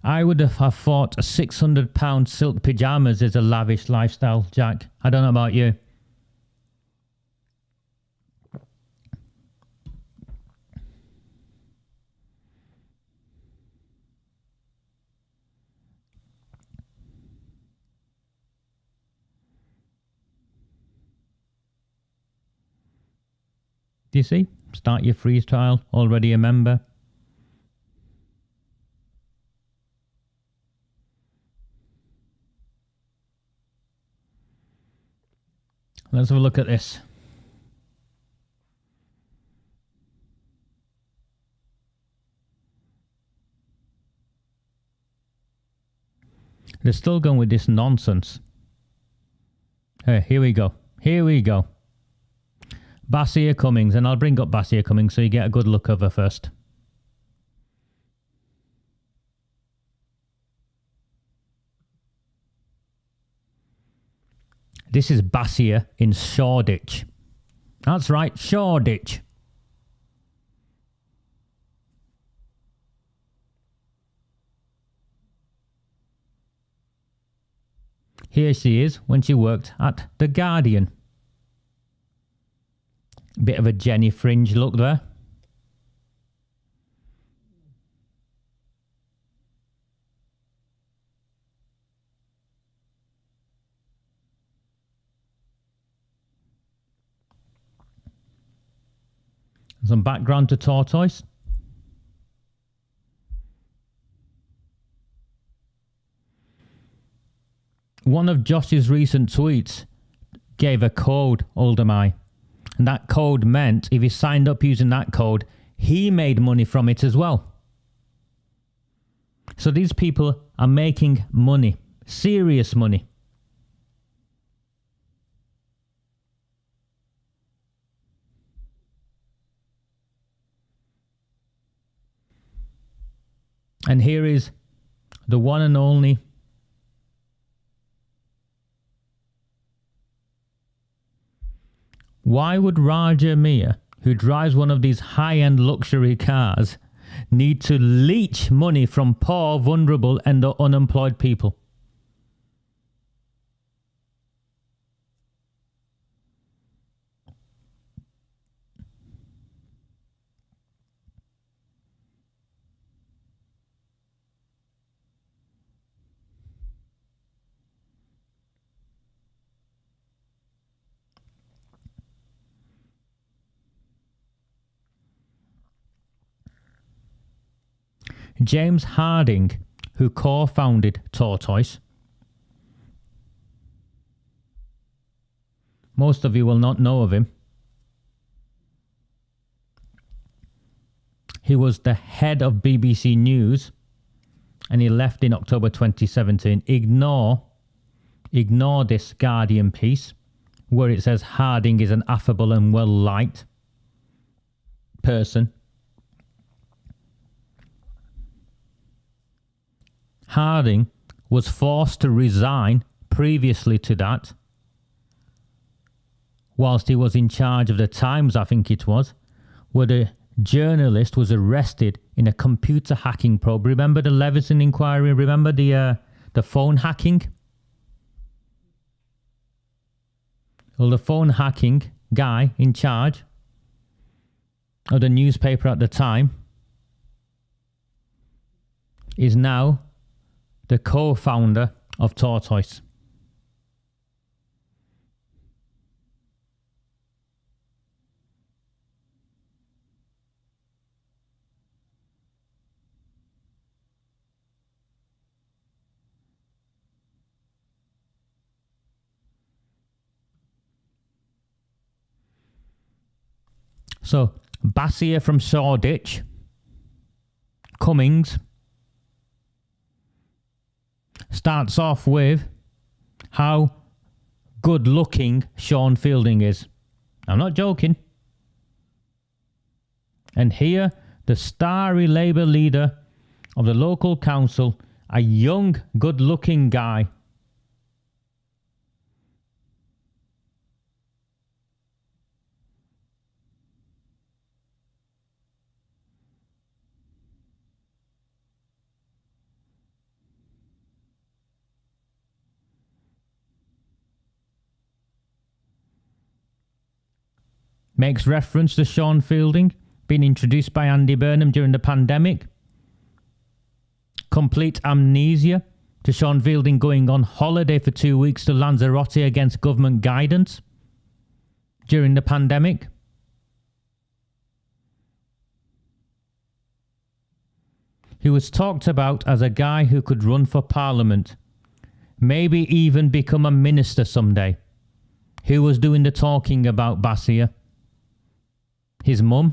I would have thought £600 silk pyjamas is a lavish lifestyle, Jack. I don't know about you. Do you see? Start your free trial. Already a member. Let's have a look at this. They're still going with this nonsense. Hey, here we go. Here we go. Basia Cummings, and I'll bring up Basia Cummings so you get a good look of her first. This is Basia in Shoreditch. That's right, Shoreditch. Here she is when she worked at The Guardian. Bit of a Jenny Fringe look there. Some background to Tortoise. One of Josh's recent tweets gave a code, Oldemai. And that code meant if he signed up using that code, he made money from it as well. So these people are making money, serious money. And here is the one and only why would Raja Mia, who drives one of these high-end luxury cars, need to leech money from poor, vulnerable and unemployed people? James Harding, who co-founded Tortoise. Most of you will not know of him. He was the head of BBC News and he left in October 2017. Ignore this Guardian piece where it says Harding is an affable and well-liked person. Harding was forced to resign previously to that, whilst he was in charge of the Times, I think it was, where the journalist was arrested in a computer hacking probe. Remember the Leveson inquiry? Remember the phone hacking? Well, the phone hacking guy in charge of the newspaper at the time is now the co-founder of Tortoise. So, Basia from Shoreditch, Cummings, starts off with how good looking Sean Fielding is. I'm not joking. And here, the starry Labour leader of the local council, a young, good looking guy. Makes reference to Sean Fielding being introduced by Andy Burnham during the pandemic. Complete amnesia to Sean Fielding going on holiday for 2 weeks to Lanzarote against government guidance during the pandemic. He was talked about as a guy who could run for Parliament, maybe even become a minister someday. Who was doing the talking about Basia? His mum.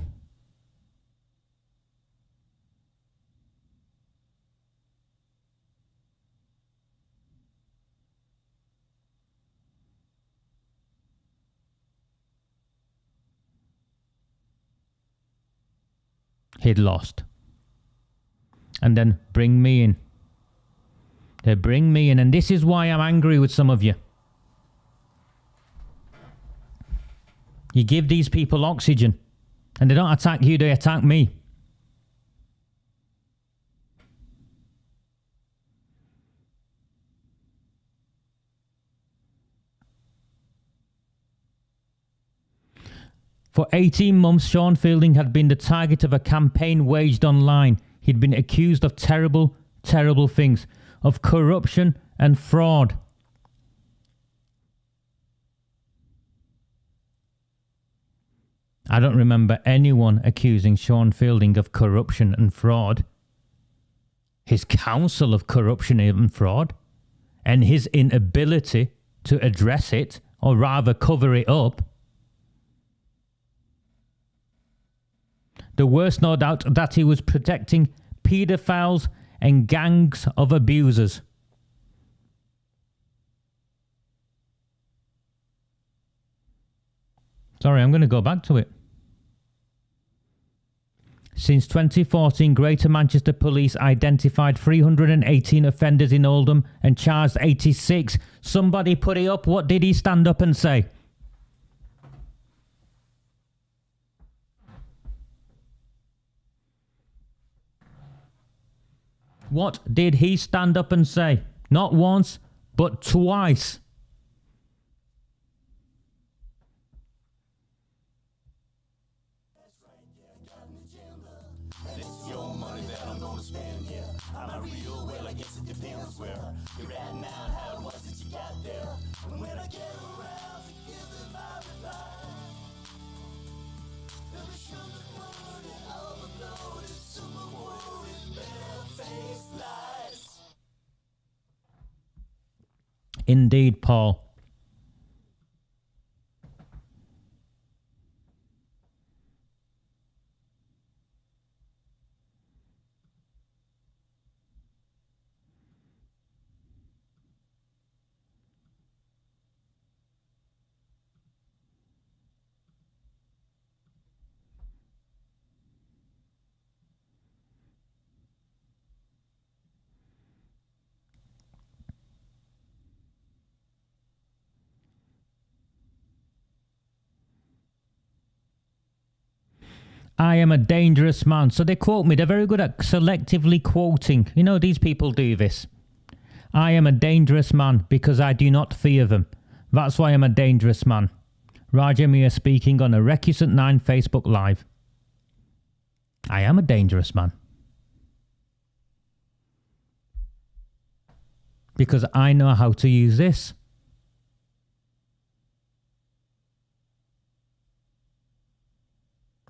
he'd lost. And then bring me in. They bring me in, and this is why I'm angry with some of you. You give these people oxygen, and they don't attack you, they attack me. For 18 months, Sean Fielding had been the target of a campaign waged online. He'd been accused of terrible, terrible things, of corruption and fraud. I don't remember anyone accusing Sean Fielding of corruption and fraud. His counsel of corruption and fraud, and his inability to address it, or rather cover it up. The worst, no doubt, that he was protecting paedophiles and gangs of abusers. Sorry, I'm going to go back to it. Since 2014, Greater Manchester Police identified 318 offenders in Oldham and charged 86. Somebody put it up. What did he stand up and say? What did he stand up and say? Not once, but twice. It's your money that I'm gonna spend, yeah. I'm not real, well, I guess it depends where you're at now and how it was that you got there. And when I get around to giving my reply, never show the word and overload it. Some worried, bare-faced lies. Indeed, Paul. I am a dangerous man. So they quote me. They're very good at selectively quoting. You know, these people do this. I am a dangerous man because I do not fear them. That's why I'm a dangerous man. Raja Mia speaking on a Recusant Nine Facebook Live. I am a dangerous man. Because I know how to use this.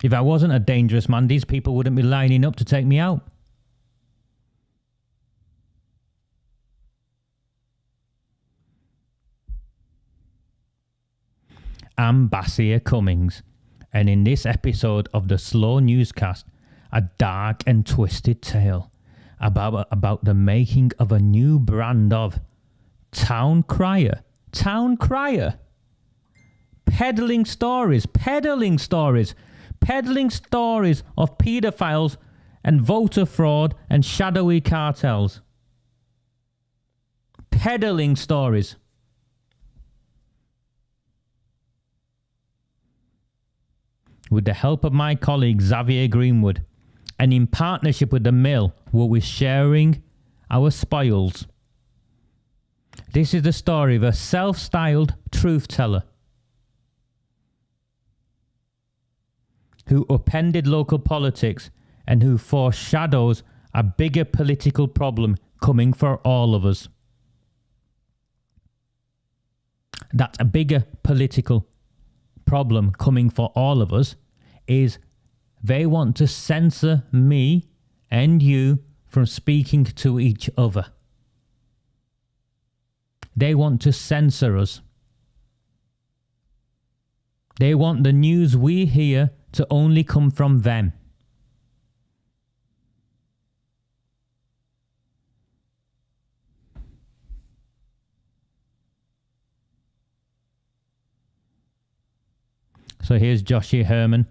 If I wasn't a dangerous man, these people wouldn't be lining up to take me out. I'm Basia Cummings, and in this episode of the Slow Newscast, a dark and twisted tale about the making of a new brand of town crier, peddling stories of paedophiles and voter fraud and shadowy cartels. Peddling stories. With the help of my colleague Xavier Greenwood, and in partnership with the Mill, where we're sharing our spoils. This is the story of a self-styled truth teller who upended local politics and who foreshadows a bigger political problem coming for all of us. That a bigger political problem coming for all of us is they want to censor me and you from speaking to each other. They want to censor us. They want the news we hear to only come from them. So here's Joshie Herman.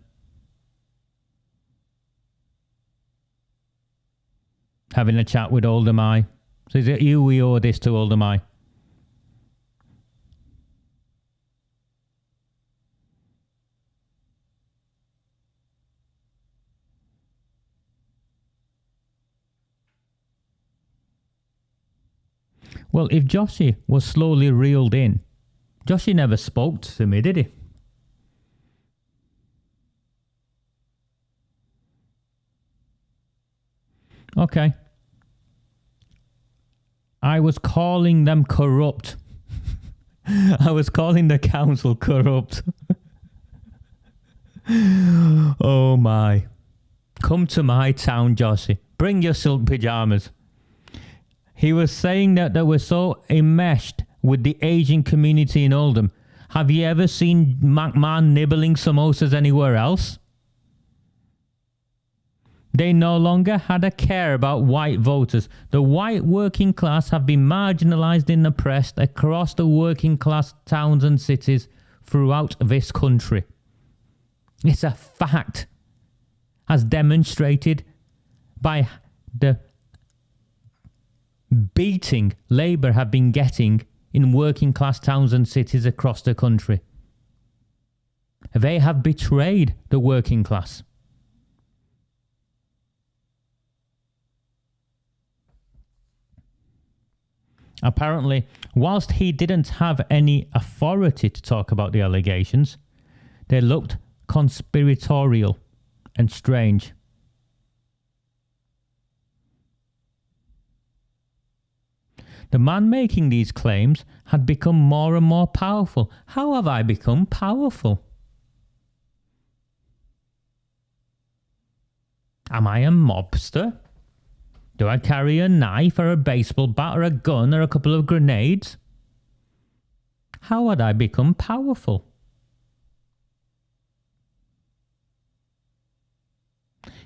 having a chat with Oldham Eye. So is it you we owe this to, Oldham Eye? Well, if Joshy was slowly reeled in, Joshy never spoke to me, did he? Okay. I was calling them corrupt. I was calling the council corrupt. Oh my. Come to my town, Joshy. Bring your silk pyjamas. He was saying that they were so enmeshed with the Asian community in Oldham. Have you ever seen McMahon nibbling samosas anywhere else? They no longer had a care about white voters. The white working class have been marginalised and oppressed across the working class towns and cities throughout this country. It's a fact, as demonstrated by the beating Labour have been getting in working class towns and cities across the country. They have betrayed the working class. Apparently, whilst he didn't have any authority to talk about the allegations, they looked conspiratorial and strange. The man making these claims had become more and more powerful. How have I become powerful? Am I a mobster? Do I carry a knife or a baseball bat or a gun or a couple of grenades? How had I become powerful?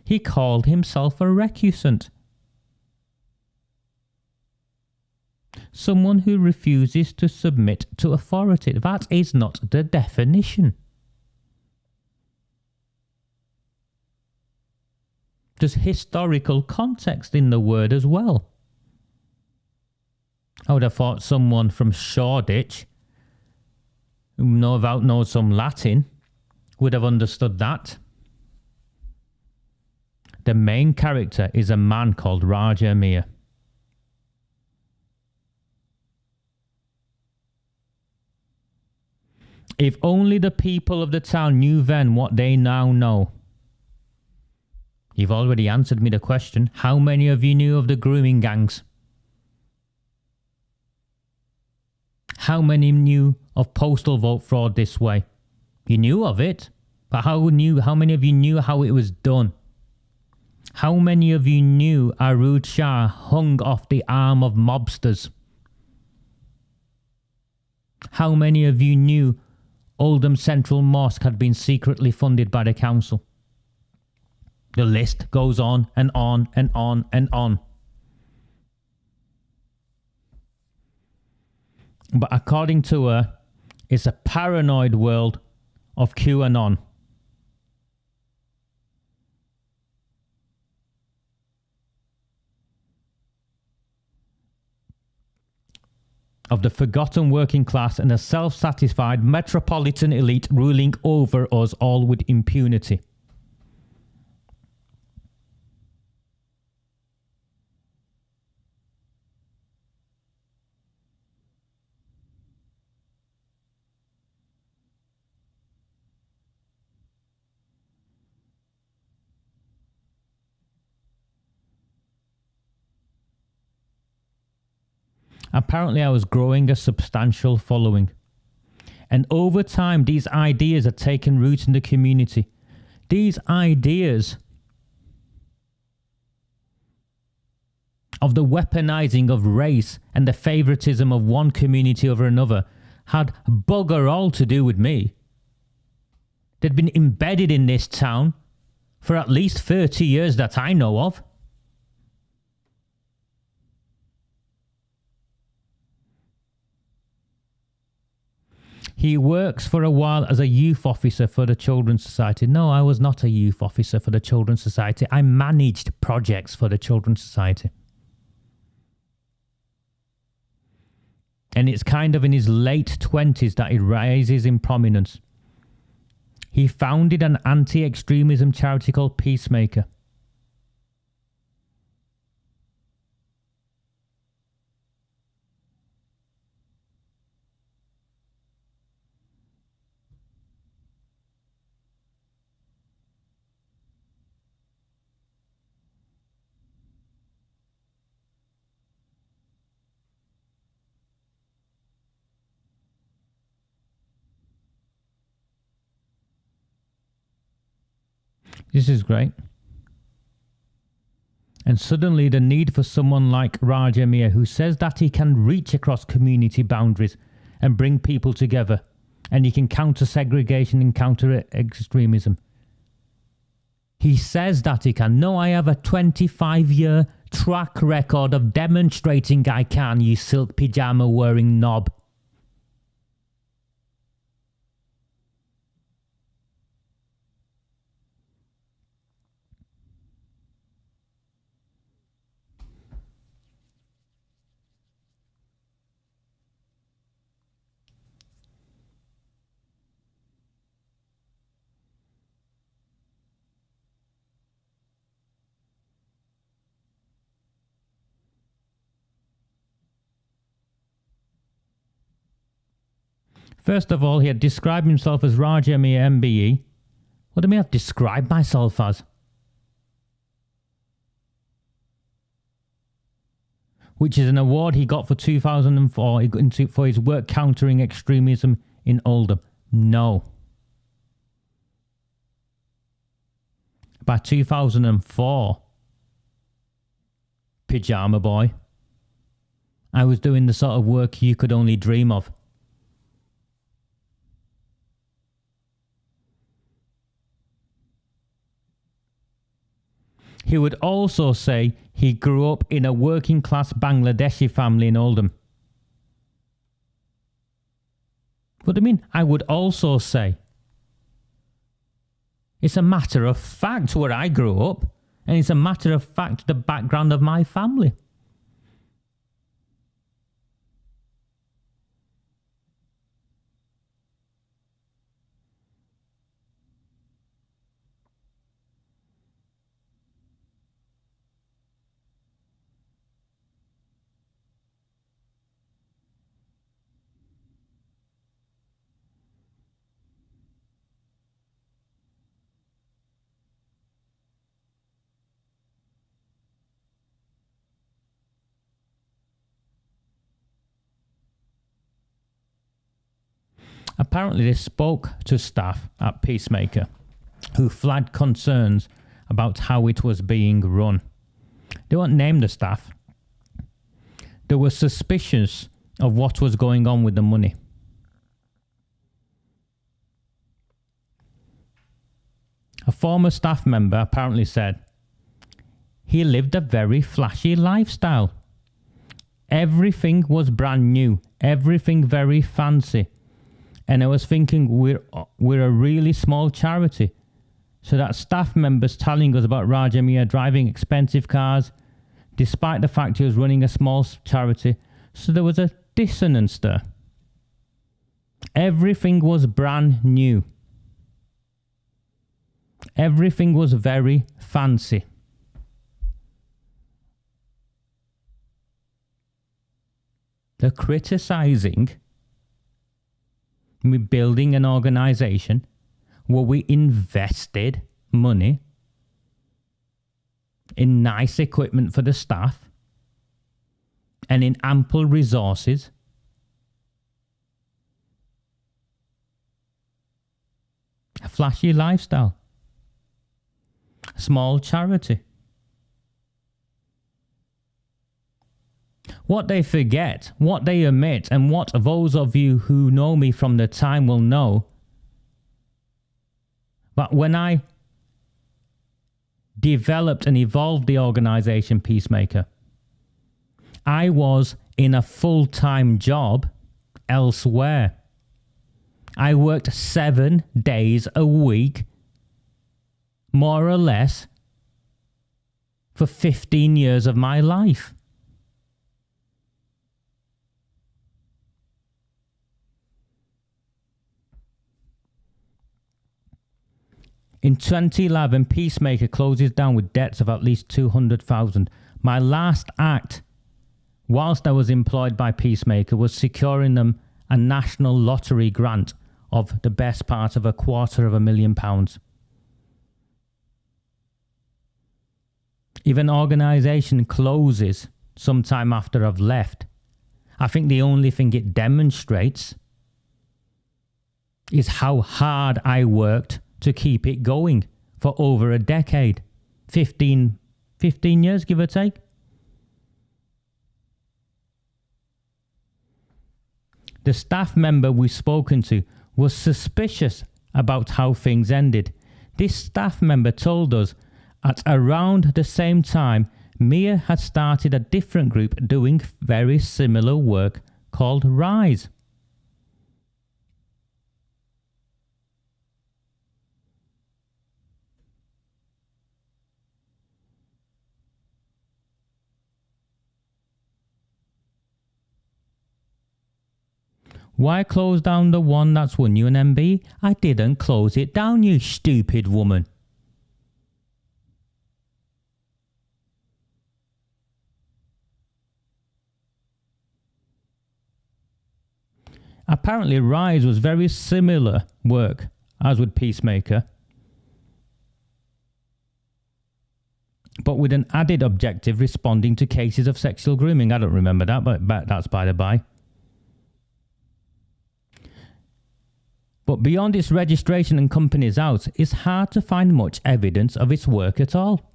He called himself a recusant. Someone who refuses to submit to authority. That is not the definition. There's historical context in the word as well. I would have thought someone from Shoreditch, who no doubt knows some Latin, would have understood that. The main character is a man called Raja Mir. If only the people of the town knew then what they now know. You've already answered me the question. How many of you knew of the grooming gangs? How many knew of postal vote fraud this way? You knew of it, but how many of you knew how it was done? How many of you knew AROOJ SHAH hung off the arm of mobsters? How many of you knew Oldham Central Mosque had been secretly funded by the council? The list goes on and on and on and on. But according to her, it's a paranoid world of QAnon. Of the forgotten working class and a self-satisfied metropolitan elite ruling over us all with impunity. Apparently, I was growing a substantial following. And over time, these ideas had taken root in the community. These ideas of the weaponizing of race and the favoritism of one community over another had bugger all to do with me. They'd been embedded in this town for at least 30 years that I know of. He works for a while as a youth officer for the Children's Society. No, I was not a youth officer for the Children's Society. I managed projects for the Children's Society. And it's kind of in his late 20s that he rises in prominence. He founded an anti-extremism charity called Peacemaker. This is great. And suddenly the need for someone like Raj Emir, who says that he can reach across community boundaries and bring people together, and he can counter segregation and counter extremism. He says that he can. No, I have a 25-year track record of demonstrating I can, you silk pyjama wearing knob. First of all, he had described himself as Raj Emir MBE. What do I mean I've described myself as? Which is an award he got for 2004 for his work countering extremism in Oldham. No. By 2004, Pyjama Boy, I was doing the sort of work you could only dream of. He would also say he grew up in a working class Bangladeshi family in Oldham. What do you mean? I would also say. It's a matter of fact where I grew up, and it's a matter of fact the background of my family. Apparently, they spoke to staff at Peacemaker who flagged concerns about how it was being run. They won't name the staff. They were suspicious of what was going on with the money. A former staff member apparently said, he lived a very flashy lifestyle. Everything was brand new, everything very fancy. And I was thinking, we're a really small charity. So that staff members telling us about Raj Emir driving expensive cars, despite the fact he was running a small charity. So there was a dissonance there. Everything was brand new. Everything was very fancy. They're criticizing me building an organization where we invested money in nice equipment for the staff and in ample resources. A flashy lifestyle. A small charity. What they forget, what they omit, and what those of you who know me from the time will know, but when I developed and evolved the organization Peacemaker, I was in a full-time job elsewhere. I worked 7 days a week, more or less, for 15 years of my life. In 2011, Peacemaker closes down with debts of at least 200,000. My last act, whilst I was employed by Peacemaker, was securing them a national lottery grant of the best part of £250,000. If an organisation closes sometime after I've left, I think the only thing it demonstrates is how hard I worked to keep it going for over a decade. 15 years, give or take. The staff member we've spoken to was suspicious about how things ended. This staff member told us at around the same time, Mia had started a different group doing very similar work called Rise. Why close down the one that's won you an MB? I didn't close it down, you stupid woman. Apparently Rise was very similar work as with Peacemaker, but with an added objective responding to cases of sexual grooming. I don't remember that, but that's by the by. But beyond its registration and companies out, it's hard to find much evidence of its work at all.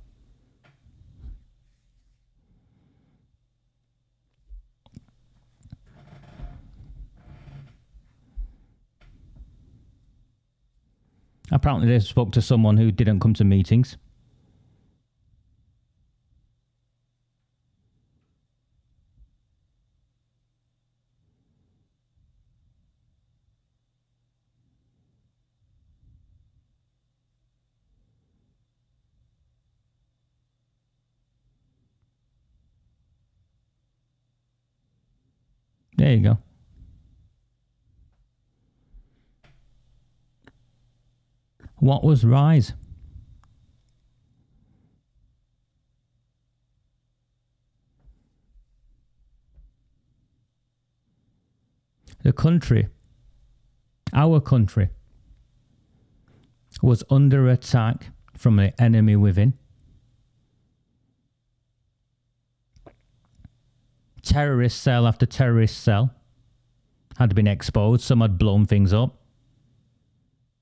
Apparently they spoke to someone who didn't come to meetings. There you go. What was Rise? The country, our country, was under attack from the enemy within. Terrorist cell after terrorist cell had been exposed. Some had blown things up.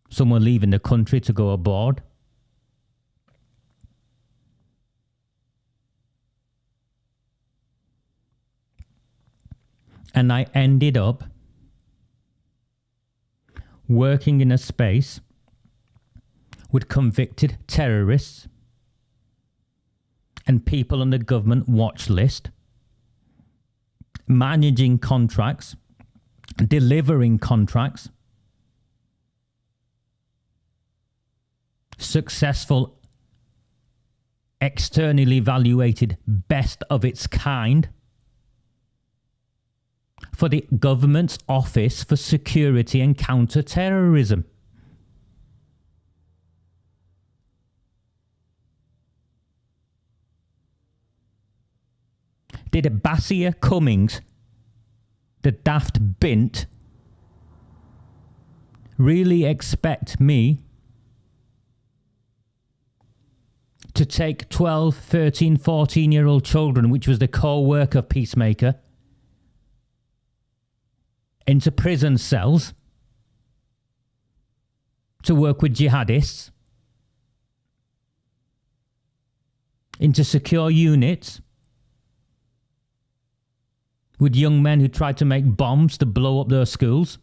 Some were leaving the country to go abroad. And I ended up working in a space with convicted terrorists and people on the government watch list, managing contracts, delivering contracts, successful, externally evaluated, best of its kind for the government's Office for Security and Counter-Terrorism. Did Basia Cummings, the daft bint, really expect me to take 12, 13, 14-year-old children, which was the core work of Peacemaker, into prison cells to work with jihadists, into secure units with young men who tried to make bombs to blow up their schools?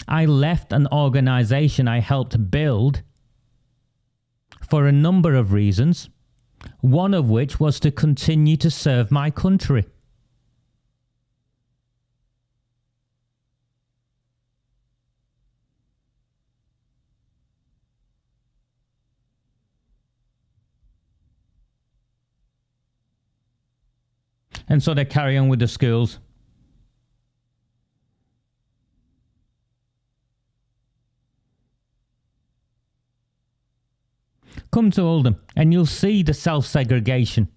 I left an organization I helped build for a number of reasons, one of which was to continue to serve my country. And so they carry on with the schools. Come to Oldham and you'll see the self-segregation.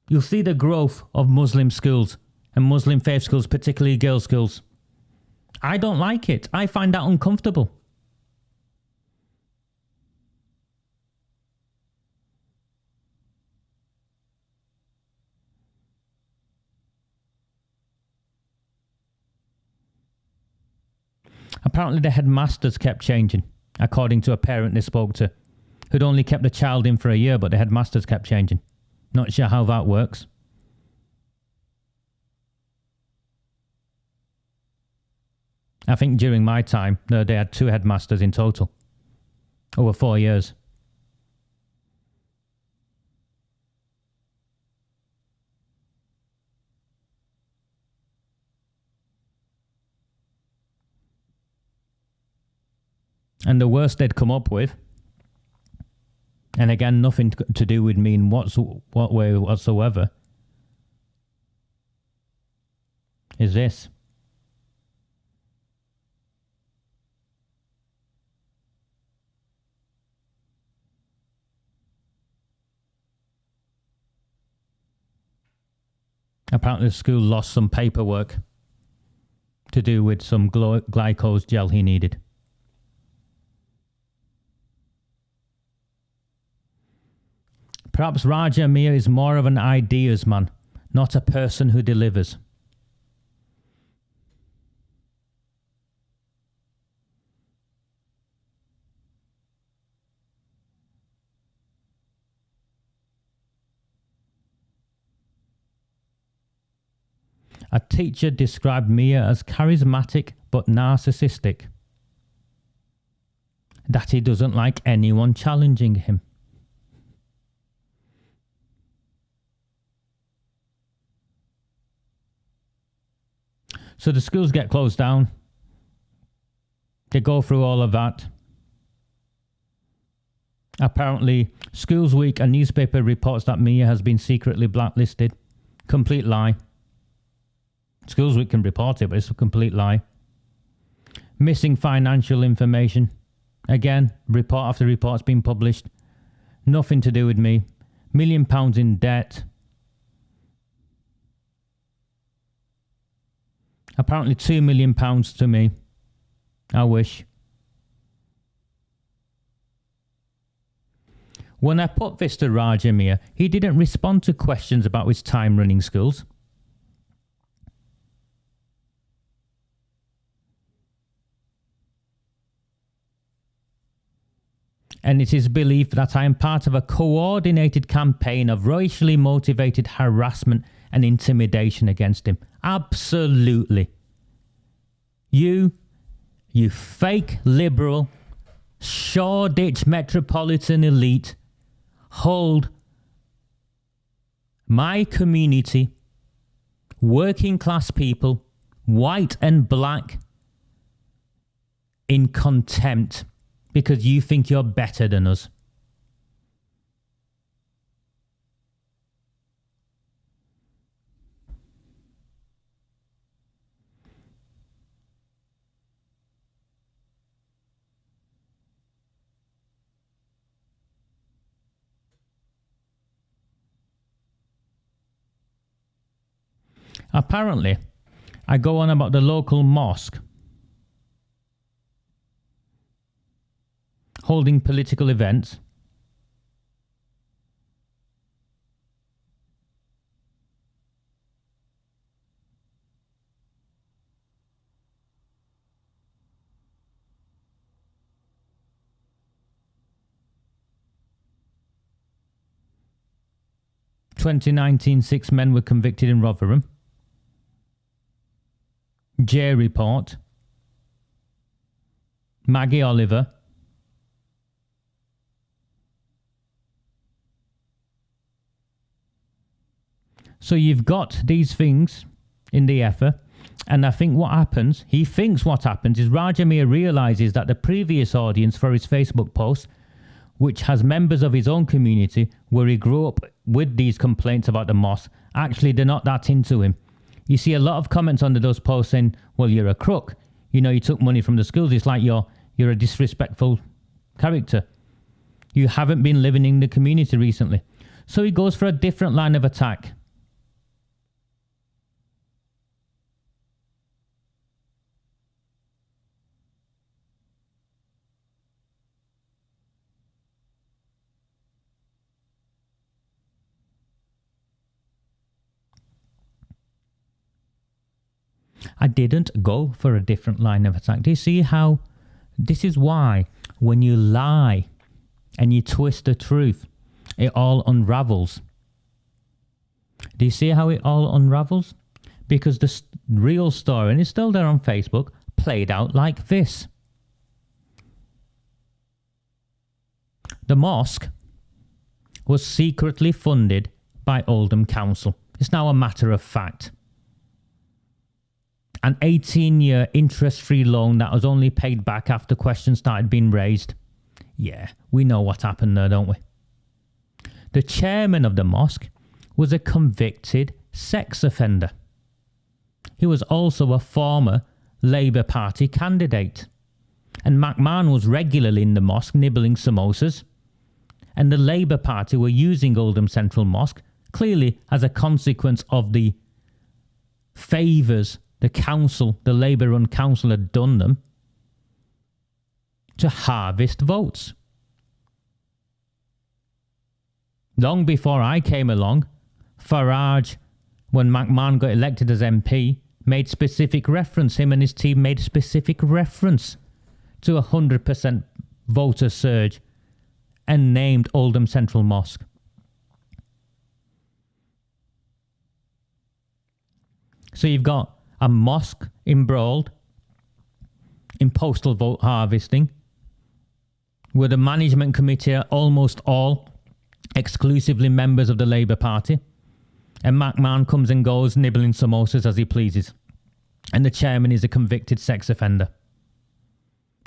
You'll see the growth of Muslim schools and Muslim faith schools, particularly girls' schools. I don't like it. I find that uncomfortable. Apparently the headmasters kept changing, according to a parent they spoke to, who'd only kept the child in for a year, but the headmasters kept changing. Not sure how that works. I think during my time, they had 2 headmasters in total, over 4 years. And the worst they'd come up with, and again, nothing to do with me in what way whatsoever, is this. Apparently the school lost some paperwork to do with some glycose gel he needed. Perhaps Raja Mir is more of an ideas man, not a person who delivers. A teacher described Mir as charismatic but narcissistic. That he doesn't like anyone challenging him. So the schools get closed down. They go through all of that. Apparently, Schools Week, a newspaper, reports that Mia has been secretly blacklisted. Complete lie. Schools Week can report it, but it's a complete lie. Missing financial information. Again, report after report's been published. Nothing to do with me. £1 million in debt. Apparently £2 million to me. I wish. When I put this to Raja Mir, he didn't respond to questions about his time running schools. And it is believed that I am part of a coordinated campaign of racially motivated harassment and intimidation against him. Absolutely. You fake liberal, Shoreditch metropolitan elite hold my community, working class people, white and black, in contempt because you think you're better than us. Apparently, I go on about the local mosque holding political events. In 2019, 6 men were convicted in Rotherham. J report. Maggie Oliver. So you've got these things in the effort, and I think what happens, he thinks what happens is Raja Mir realises that the previous audience for his Facebook post, which has members of his own community where he grew up with these complaints about the mosque, actually they're not that into him. You see a lot of comments under those posts saying, well, you're a crook. You know, you took money from the schools. It's like you're a disrespectful character. You haven't been living in the community recently. So he goes for a different line of attack. I didn't go for a different line of attack. Do you see how this is why when you lie and you twist the truth, it all unravels? Do you see how it all unravels? Because the real story, and it's still there on Facebook, played out like this. The mosque was secretly funded by Oldham Council. It's now a matter of fact. An 18-year interest-free loan that was only paid back after questions started being raised. Yeah, we know what happened there, don't we? The chairman of the mosque was a convicted sex offender. He was also a former Labour Party candidate. And McMahon was regularly in the mosque nibbling samosas. And the Labour Party were using Oldham Central Mosque, clearly as a consequence of the favours the council, the Labour-run council, had done them, to harvest votes. Long before I came along, Farage, when McMahon got elected as MP, made specific reference, him and his team made specific reference to 100% voter surge and named Oldham Central Mosque. So you've got a mosque embroiled in postal vote harvesting, where the management committee are almost all exclusively members of the Labour Party, and McMahon comes and goes nibbling samosas as he pleases, and the chairman is a convicted sex offender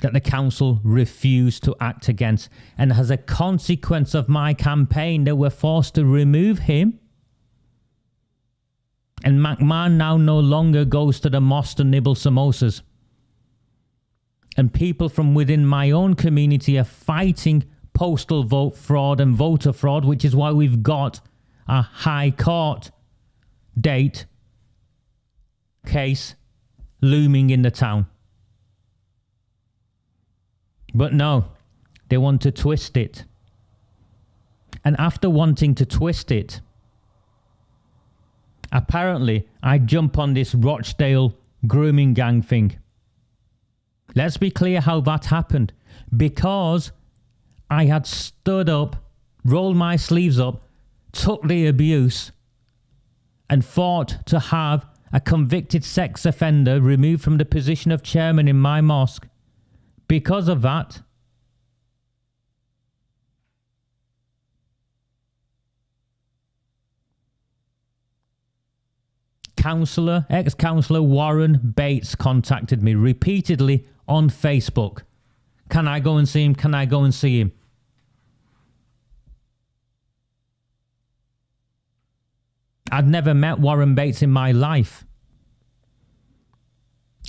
that the council refused to act against, and as a consequence of my campaign they were forced to remove him. And McMahon now no longer goes to the mosque to nibble samosas. And people from within my own community are fighting postal vote fraud and voter fraud, which is why we've got a High Court date case looming in the town. But no, they want to twist it. And after wanting to twist it, apparently, I jump on this Rochdale grooming gang thing. Let's be clear how that happened. Because I had stood up, rolled my sleeves up, took the abuse, and fought to have a convicted sex offender removed from the position of chairman in my mosque. Because of that, ex-councillor Warren Bates contacted me repeatedly on Facebook. Can I go and see him? Can I go and see him? I'd never met Warren Bates in my life.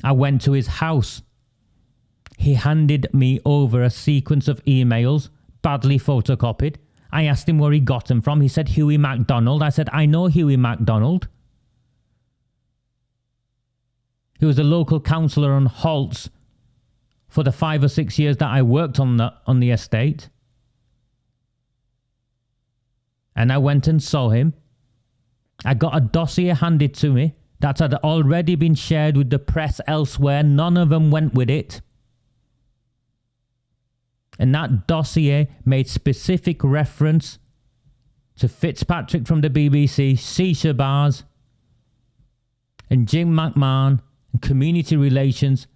I went to his house. He handed me over a sequence of emails, badly photocopied. I asked him where he got them from. He said Hughie MacDonald. I said, I know Hughie MacDonald. He was a local councillor on Holt's for the 5 or 6 years that I worked on the estate. And I went and saw him. I got a dossier handed to me that had already been shared with the press elsewhere. None of them went with it. And that dossier made specific reference to Fitzpatrick from the BBC, Shisha bars, and Jim McMahon, and community relations,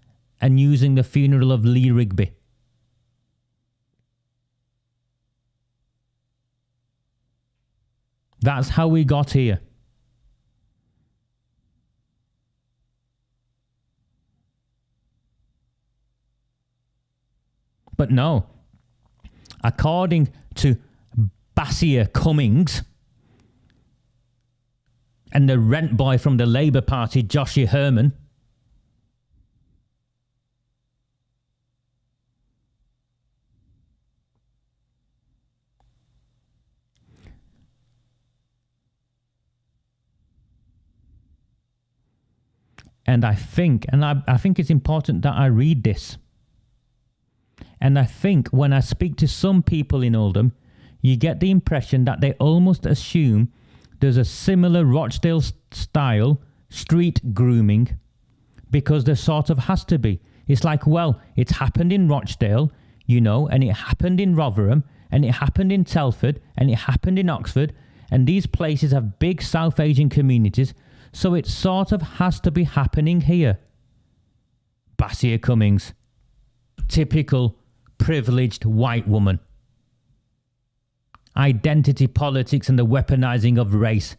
and using the funeral of Lee Rigby. That's how we got here. But no, according to Basia Cummings and the rent boy from the Labour Party, Joshie Herman, And I think it's important that I read this. And I think when I speak to some people in Oldham, you get the impression that they almost assume there's a similar Rochdale style street grooming, because there sort of has to be. It's like, well, it's happened in Rochdale, you know, and it happened in Rotherham, and it happened in Telford, and it happened in Oxford, and these places have big South Asian communities, so it sort of has to be happening here. Basia Cummings. Typical privileged white woman. Identity politics and the weaponizing of race.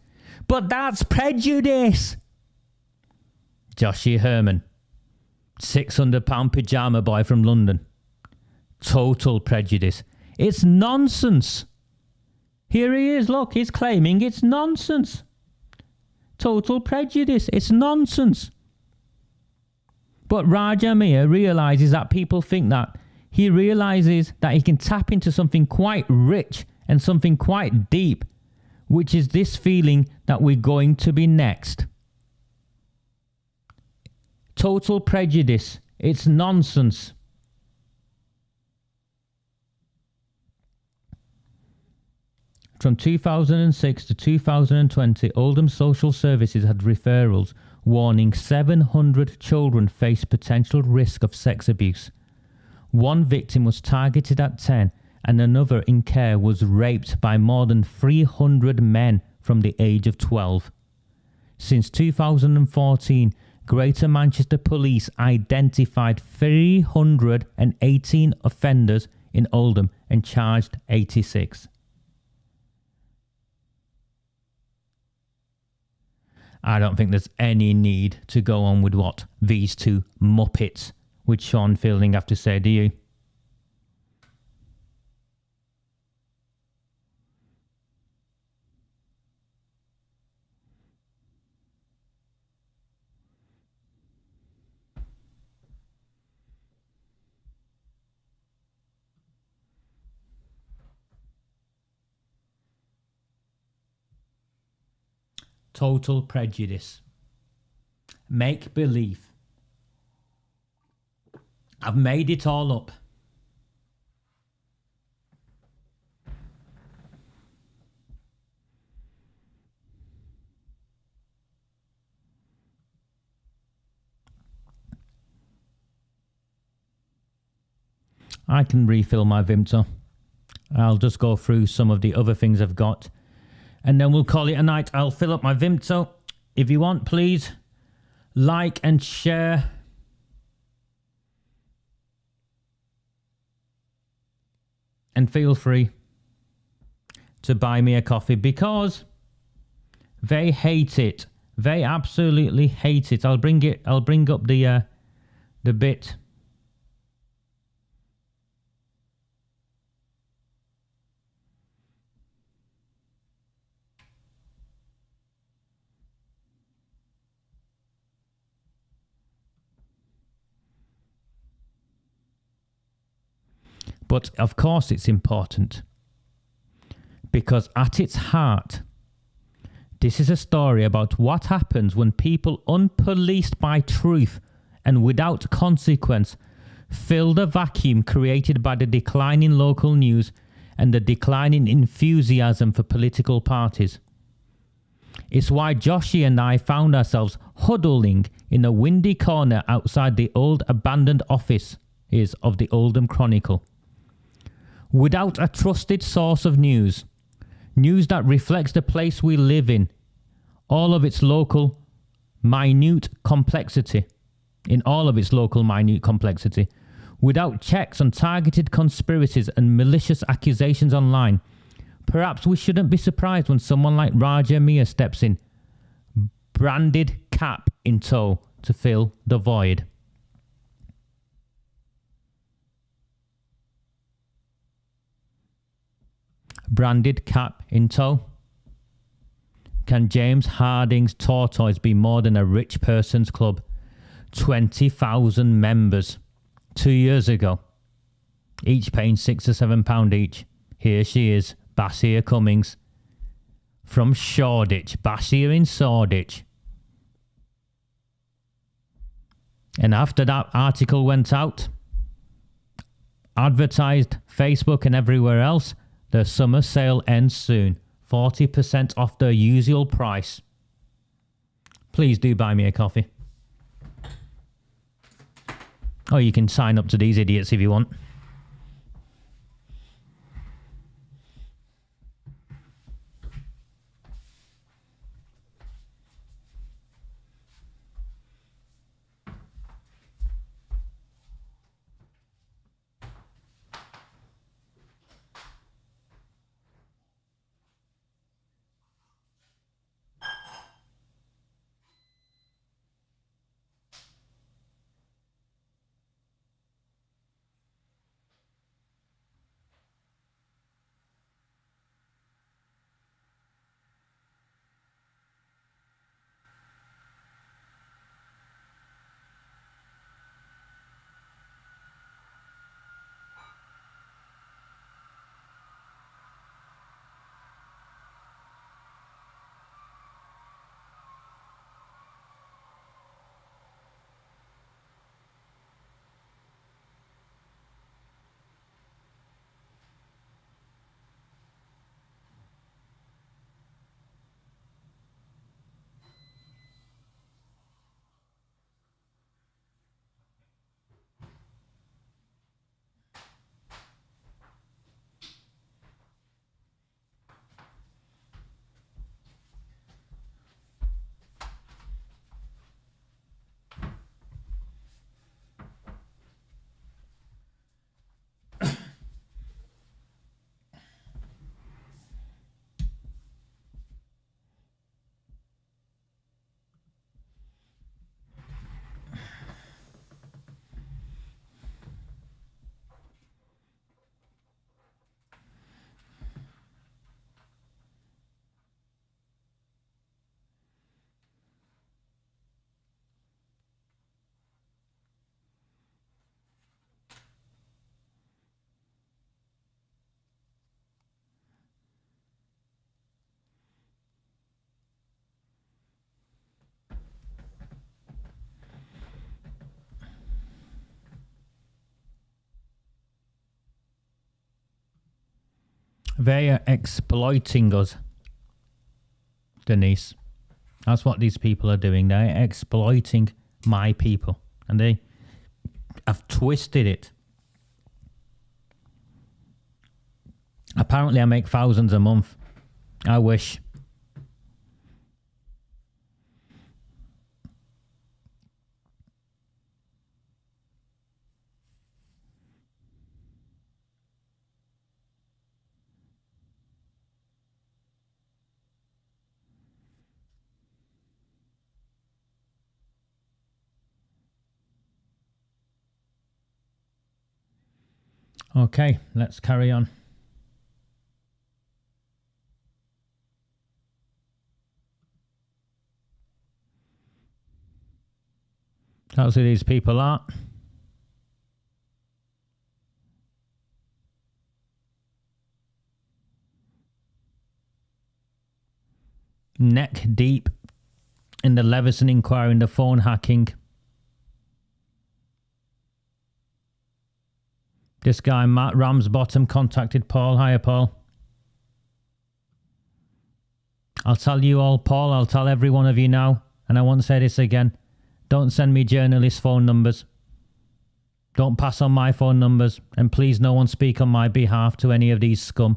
But that's prejudice. Joshie Herman. £600 pyjama boy from London. Total prejudice. It's nonsense. Here he is, look, he's claiming it's nonsense. Total prejudice. It's nonsense. But Raja Miah realises that people think that. He realises that he can tap into something quite rich and something quite deep, which is this feeling that we're going to be next. Total prejudice. It's nonsense. From 2006 to 2020, Oldham Social Services had referrals warning 700 children face potential risk of sex abuse. One victim was targeted at 10 and another in care was raped by more than 300 men from the age of 12. Since 2014, Greater Manchester Police identified 318 offenders in Oldham and charged 86. I don't think there's any need to go on with what these two muppets with Sean Fielding have to say, do you? Total prejudice. Make believe. I've made it all up. I can refill my Vimto. I'll just go through some of the other things I've got, and then we'll call it a night. I'll fill up my Vimto. If you want, please like and share. And feel free to buy me a coffee, because they hate it. They absolutely hate it. I'll bring up the bit. But of course it's important, because at its heart, this is a story about what happens when people unpoliced by truth and without consequence fill the vacuum created by the decline in local news and the decline in enthusiasm for political parties. It's why Joshie and I found ourselves huddling in a windy corner outside the old abandoned office of the Oldham Chronicle. Without a trusted source of news that reflects the place we live in, all of its local, minute complexity, without checks on targeted conspiracies and malicious accusations online, perhaps we shouldn't be surprised when someone like Raja Miah steps in, branded cap in tow, to fill the void. Branded cap in tow. Can James Harding's Tortoise be more than a rich person's club? 20,000 members 2 years ago, each paying £6 or £7 each. Here she is, Basia Cummings from Shoreditch, Basia in Shoreditch. And after that article went out, advertised Facebook and everywhere else, the summer sale ends soon. 40% off the usual price. Please do buy me a coffee. Or you can sign up to these idiots if you want. They are exploiting us, Denise. That's what these people are doing. They're exploiting my people. And they have twisted it. Apparently I make thousands a month. I wish. Okay, let's carry on. That's who these people are. Neck deep in the Leveson inquiry into phone hacking. This guy, Matt Ramsbottom, contacted Paul. Hiya, Paul. I'll tell you all, Paul, I'll tell every one of you now, and I won't say this again. Don't send me journalists' phone numbers. Don't pass on my phone numbers, and please no one speak on my behalf to any of these scum.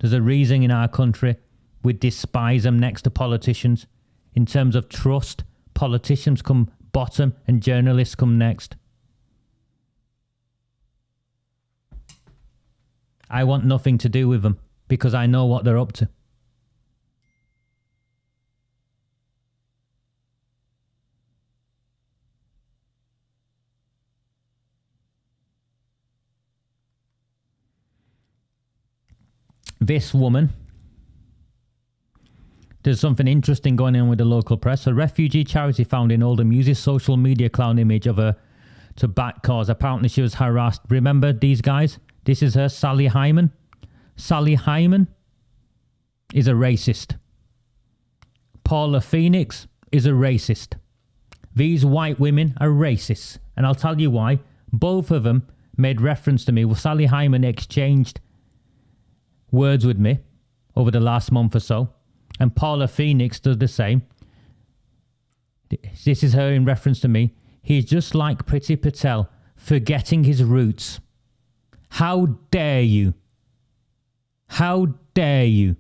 There's a reason in our country we despise them next to politicians. In terms of trust, politicians come bottom and journalists come next. I want nothing to do with them because I know what they're up to. This woman, there's something interesting going on with the local press. A refugee charity found in Oldham uses social media clown image of her to back cause. Apparently she was harassed. Remember these guys? This is her, Sally Hyman. Sally Hyman is a racist. Paula Phoenix is a racist. These white women are racist. And I'll tell you why. Both of them made reference to me. Well, Sally Hyman exchanged words with me over the last month or so. And Paula Phoenix does the same. This is her in reference to me. He's just like Priti Patel, forgetting his roots. How dare you? How dare you?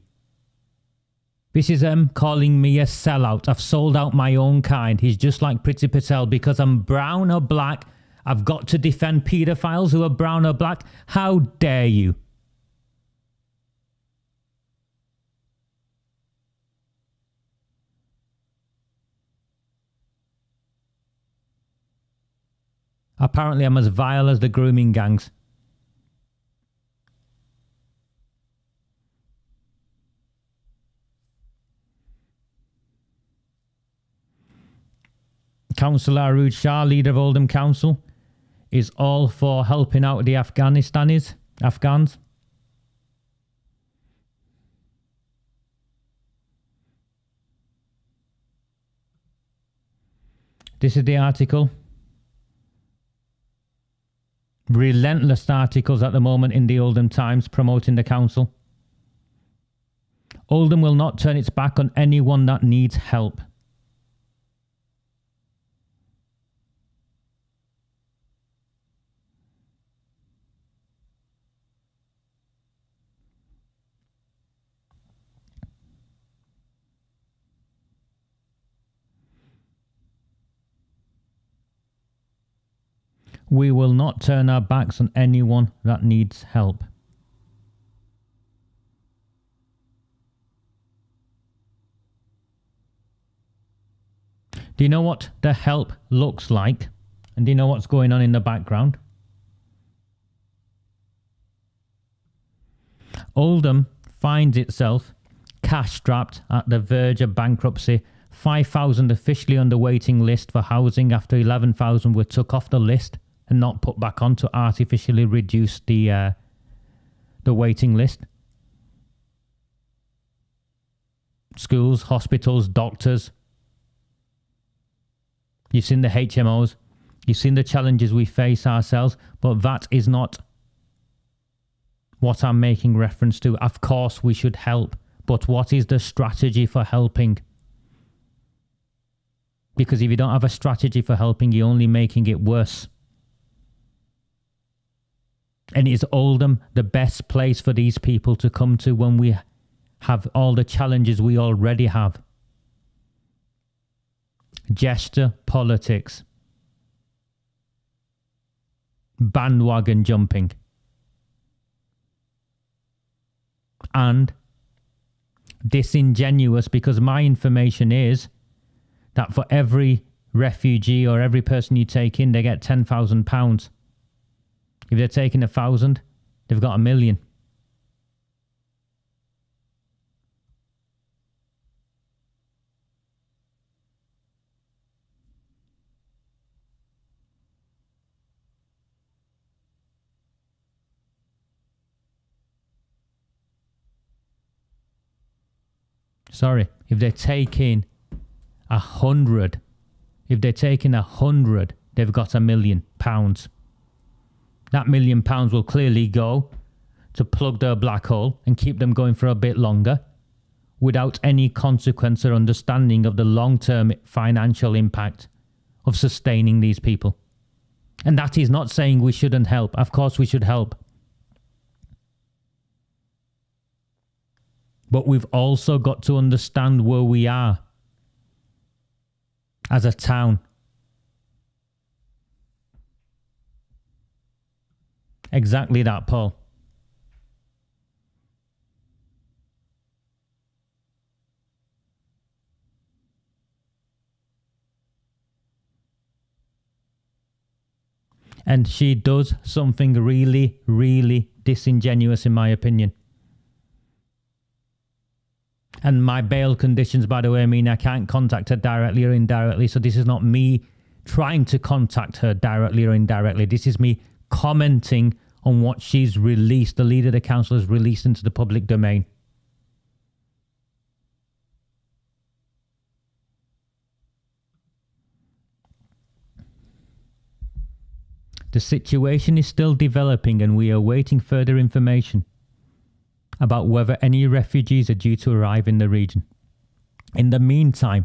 This is them calling me a sellout. I've sold out my own kind. He's just like Priti Patel because I'm brown or black. I've got to defend paedophiles who are brown or black. How dare you? Apparently I'm as vile as the grooming gangs. Councillor AROOJ SHAH, leader of Oldham Council, is all for helping out the Afghans. This is the article. Relentless articles at the moment in the Oldham Times promoting the council. Oldham will not turn its back on anyone that needs help. We will not turn our backs on anyone that needs help. Do you know what the help looks like? And do you know what's going on in the background? Oldham finds itself cash-strapped at the verge of bankruptcy. 5,000 officially on the waiting list for housing after 11,000 were took off the list and not put back on to artificially reduce the waiting list. Schools, hospitals, doctors. You've seen the HMOs. You've seen the challenges we face ourselves, but that is not what I'm making reference to. Of course we should help, but what is the strategy for helping? Because if you don't have a strategy for helping, you're only making it worse. And is Oldham the best place for these people to come to when we have all the challenges we already have? Gesture politics. Bandwagon jumping. And disingenuous, because my information is that for every refugee or every person you take in, they get £10,000. If they're taking 1,000, they've got 1 million. Sorry, if they're taking 100, they've got £1 million. That £1 million will clearly go to plug their black hole and keep them going for a bit longer without any consequence or understanding of the long-term financial impact of sustaining these people. And that is not saying we shouldn't help. Of course we should help. But we've also got to understand where we are as a town. Exactly that, Paul. And she does something really, really disingenuous, in my opinion. And my bail conditions, by the way, mean I can't contact her directly or indirectly. So this is not me trying to contact her directly or indirectly. This is me commenting on what she's released, the leader of the council has released into the public domain. The situation is still developing and we are awaiting further information about whether any refugees are due to arrive in the region. In the meantime,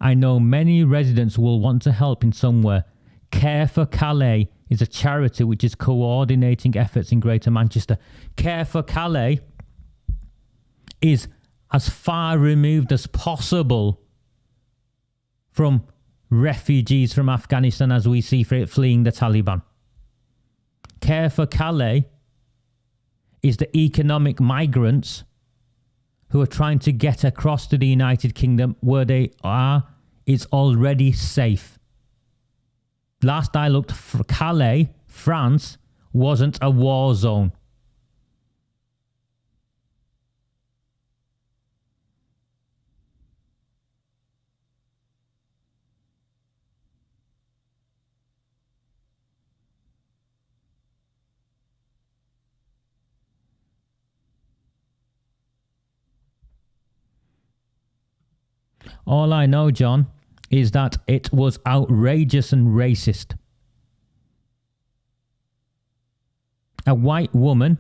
I know many residents will want to help in some way. Care for Calais is a charity which is coordinating efforts in Greater Manchester. Care for Calais is as far removed as possible from refugees from Afghanistan as we see fleeing the Taliban. Care for Calais is the economic migrants who are trying to get across to the United Kingdom where they are is already safe. Last I looked, Calais, France, wasn't a war zone. All I know, John, is that it was outrageous and racist. A white woman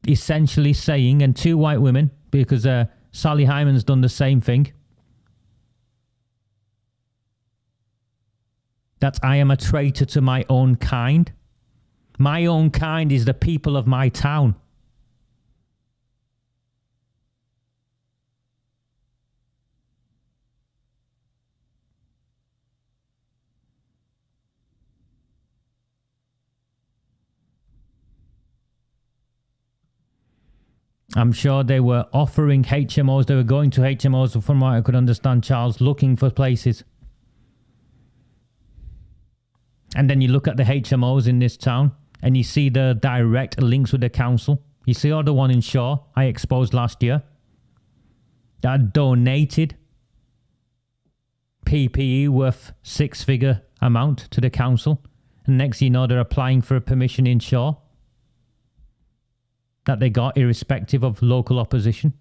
essentially saying, and two white women, because Sally Hyman's done the same thing, that I am a traitor to my own kind. My own kind is the people of my town. I'm sure they were offering HMOs. They were going to HMOs, from what I could understand, Charles, looking for places. And then you look at the HMOs in this town and you see the direct links with the council. You see all the one in SHAH I exposed last year that donated PPE worth six-figure amount to the council. And next thing you know, they're applying for a permission in SHAH that they got irrespective of local opposition.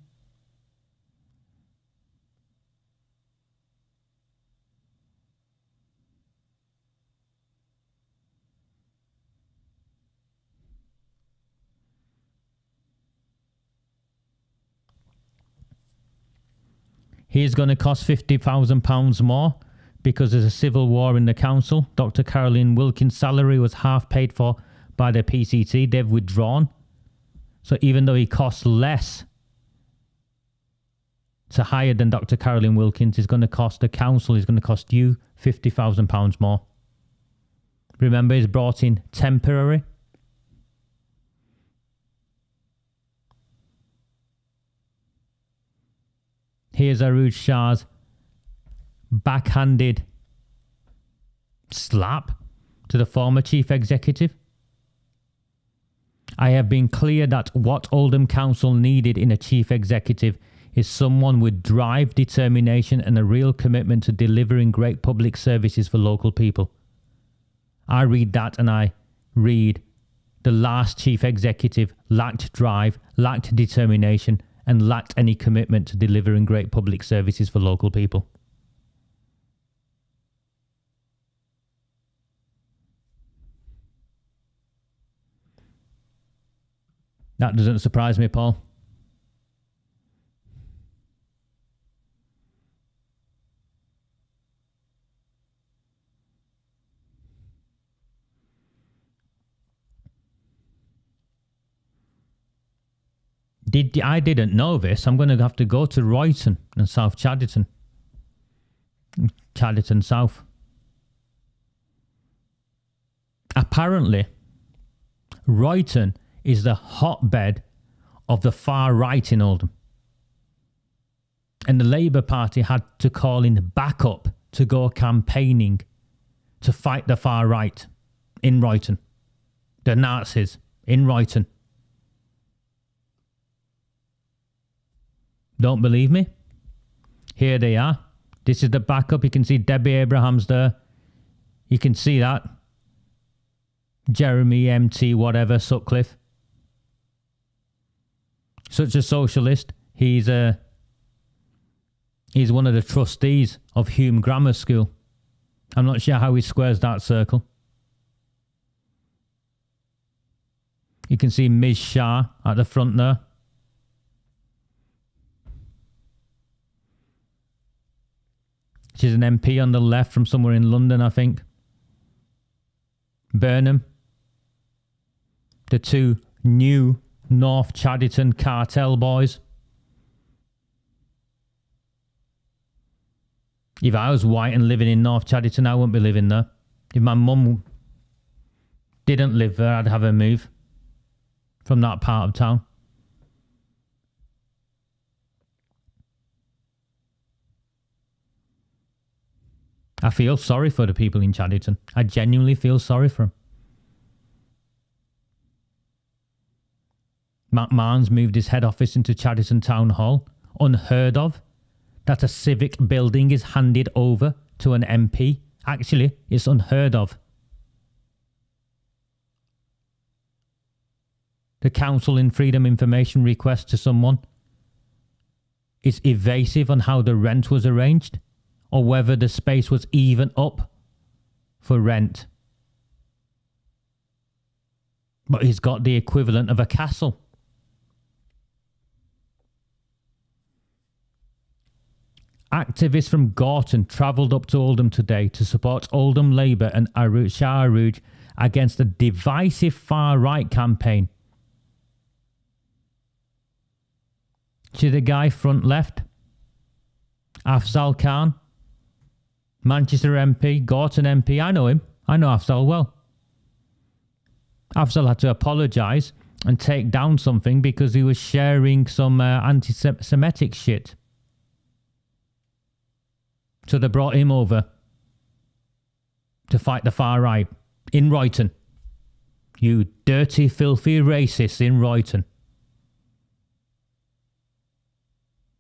He's going to cost £50,000 more because there's a civil war in the council. Dr. Caroline Wilkins' salary was half paid for by the PCT. They've withdrawn. So even though he costs less to hire than Dr. Caroline Wilkins, is going to cost the council, is going to cost you £50,000 more. Remember, he's brought in temporary. Here's AROOJ Shah's backhanded slap to the former chief executive. I have been clear that what Oldham Council needed in a chief executive is someone with drive, determination and a real commitment to delivering great public services for local people. I read that and I read the last chief executive lacked drive, lacked determination and lacked any commitment to delivering great public services for local people. That doesn't surprise me, Paul. I didn't know this. I'm going to have to go to Royton and South Chadderton. Chadderton South. Apparently, Royton is the hotbed of the far right in Oldham. And the Labour Party had to call in backup to go campaigning to fight the far right in Royton. The Nazis in Royton. Don't believe me? Here they are. This is the backup. You can see Debbie Abrahams there. You can see that. Jeremy MT whatever, Sutcliffe. Such a socialist. He's one of the trustees of Hume Grammar School. I'm not sure how he squares that circle. You can see Ms. SHAH at the front there. She's an MP on the left from somewhere in London, I think. Burnham. The two new North Chadderton cartel boys. If I was white and living in North Chadderton, I wouldn't be living there. If my mum didn't live there, I'd have her move from that part of town. I feel sorry for the people in Chadderton. I genuinely feel sorry for them. McMahon's moved his head office into Chadderton Town Hall. Unheard of. That a civic building is handed over to an MP. Actually, it's unheard of. The council in freedom information request to someone is evasive on how the rent was arranged or whether the space was even up for rent. But he's got the equivalent of a castle. Activists from Gorton travelled up to Oldham today to support Oldham Labour and AROOJ against a divisive far-right campaign. See the guy front left? Afzal Khan, Manchester MP, Gorton MP. I know him. I know Afzal well. Afzal had to apologise and take down something because he was sharing some anti-Semitic shit. So they brought him over to fight the far right in Royton. You dirty, filthy racists in Royton.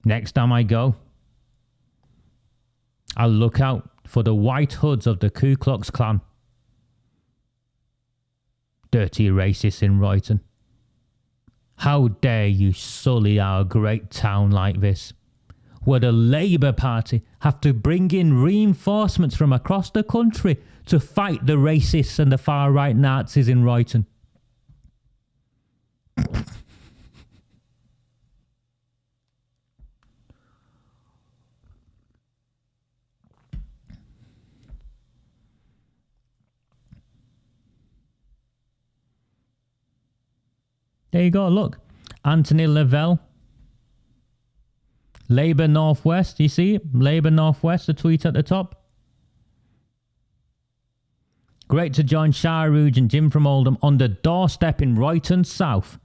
Next time I go, I'll look out for the white hoods of the Ku Klux Klan. Dirty racists in Royton. How dare you sully our great town like this, where the Labour Party have to bring in reinforcements from across the country to fight the racists and the far-right Nazis in Royton. There you go, look. Anthony Lavelle. Labour Northwest, you see it? Labour Northwest, the tweet at the top. Great to join SHAH, AROOJ and Jim from Oldham on the doorstep in Royton South.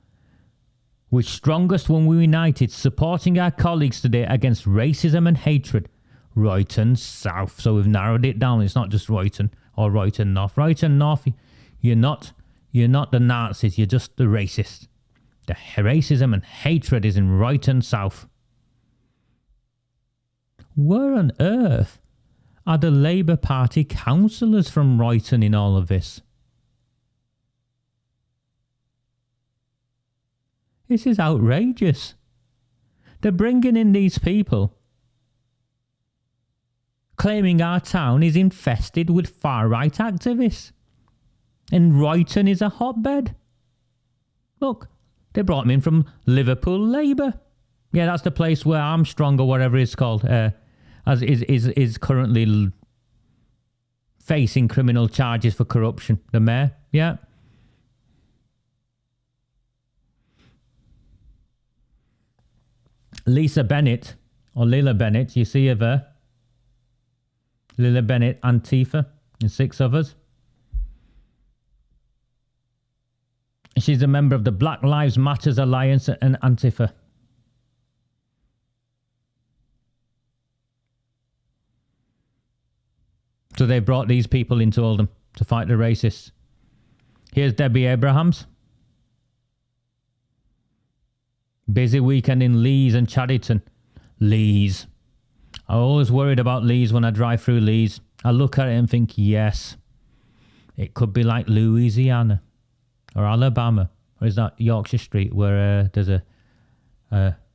We're strongest when we're united, supporting our colleagues today against racism and hatred. Royton South. So we've narrowed it down. It's not just Royton or Royton North. Royton North, you're not the Nazis, you're just the racists. The racism and hatred is in Royton South. Where on earth are the Labour Party councillors from Royton in all of this? This is outrageous. They're bringing in these people, claiming our town is infested with far-right activists. And Royton is a hotbed. Look, they brought him in from Liverpool Labour. Yeah, that's the place where Armstrong or whatever it's called is currently facing criminal charges for corruption. The mayor, yeah. Lisa Bennett, or Lila Bennett, you see her there. Lila Bennett, Antifa, and 6 others. She's a member of the Black Lives Matters Alliance and Antifa. So they brought these people into Oldham to fight the racists. Here's Debbie Abrahams. Busy weekend in Leeds and Chadderton. Leeds. I'm always worried about Leeds when I drive through Leeds. I look at it and think, yes, it could be like Louisiana or Alabama. Or is that Yorkshire Street where there's a...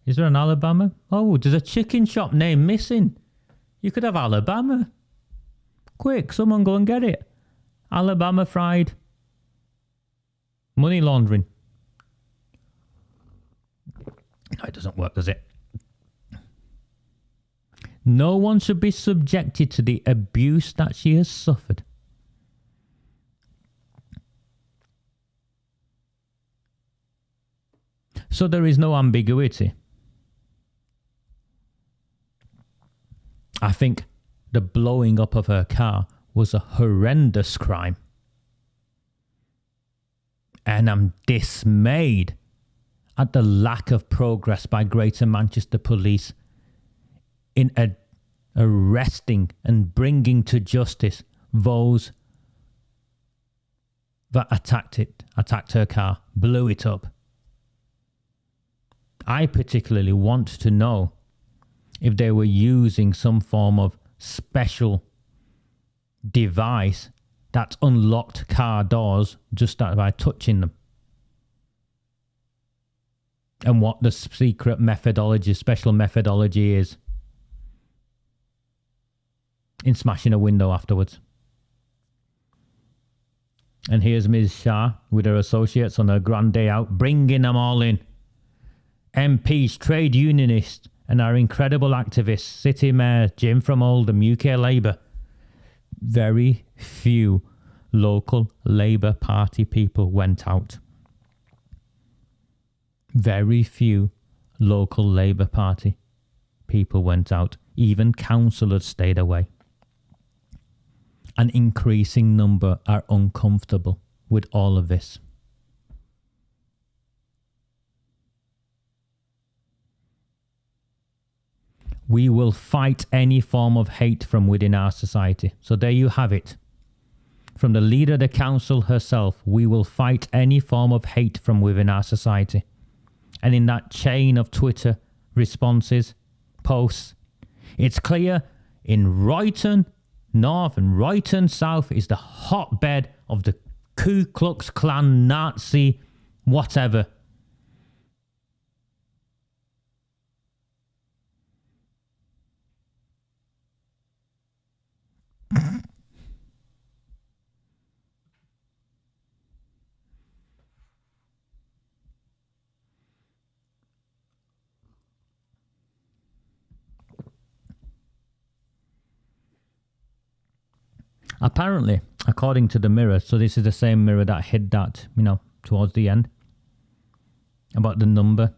is there an Alabama? Oh, there's a chicken shop name missing. You could have Alabama. Quick, someone go and get it. Alabama fried. Money laundering. It doesn't work, does it? No one should be subjected to the abuse that she has suffered. So there is no ambiguity. I think the blowing up of her car was a horrendous crime. And I'm dismayed at the lack of progress by Greater Manchester Police in arresting and bringing to justice those that attacked her car, blew it up. I particularly want to know if they were using some form of special device that unlocked car doors just by touching them. And what the secret methodology, special methodology is in smashing a window afterwards. And here's Ms. SHAH with her associates on her grand day out, bringing them all in. MPs, trade unionists, and our incredible activists, City Mayor Jim from Oldham, UK Labour. Very few local Labour Party people went out. Very few local Labour Party people went out. Even councillors stayed away. An increasing number are uncomfortable with all of this. We will fight any form of hate from within our society. So there you have it. From the leader of the council herself, we will fight any form of hate from within our society. And in that chain of Twitter responses, posts, it's clear in Royton North and Royton South is the hotbed of the Ku Klux Klan, Nazi, whatever. Apparently, according to the Mirror, so this is the same Mirror that hid that, towards the end, about the number.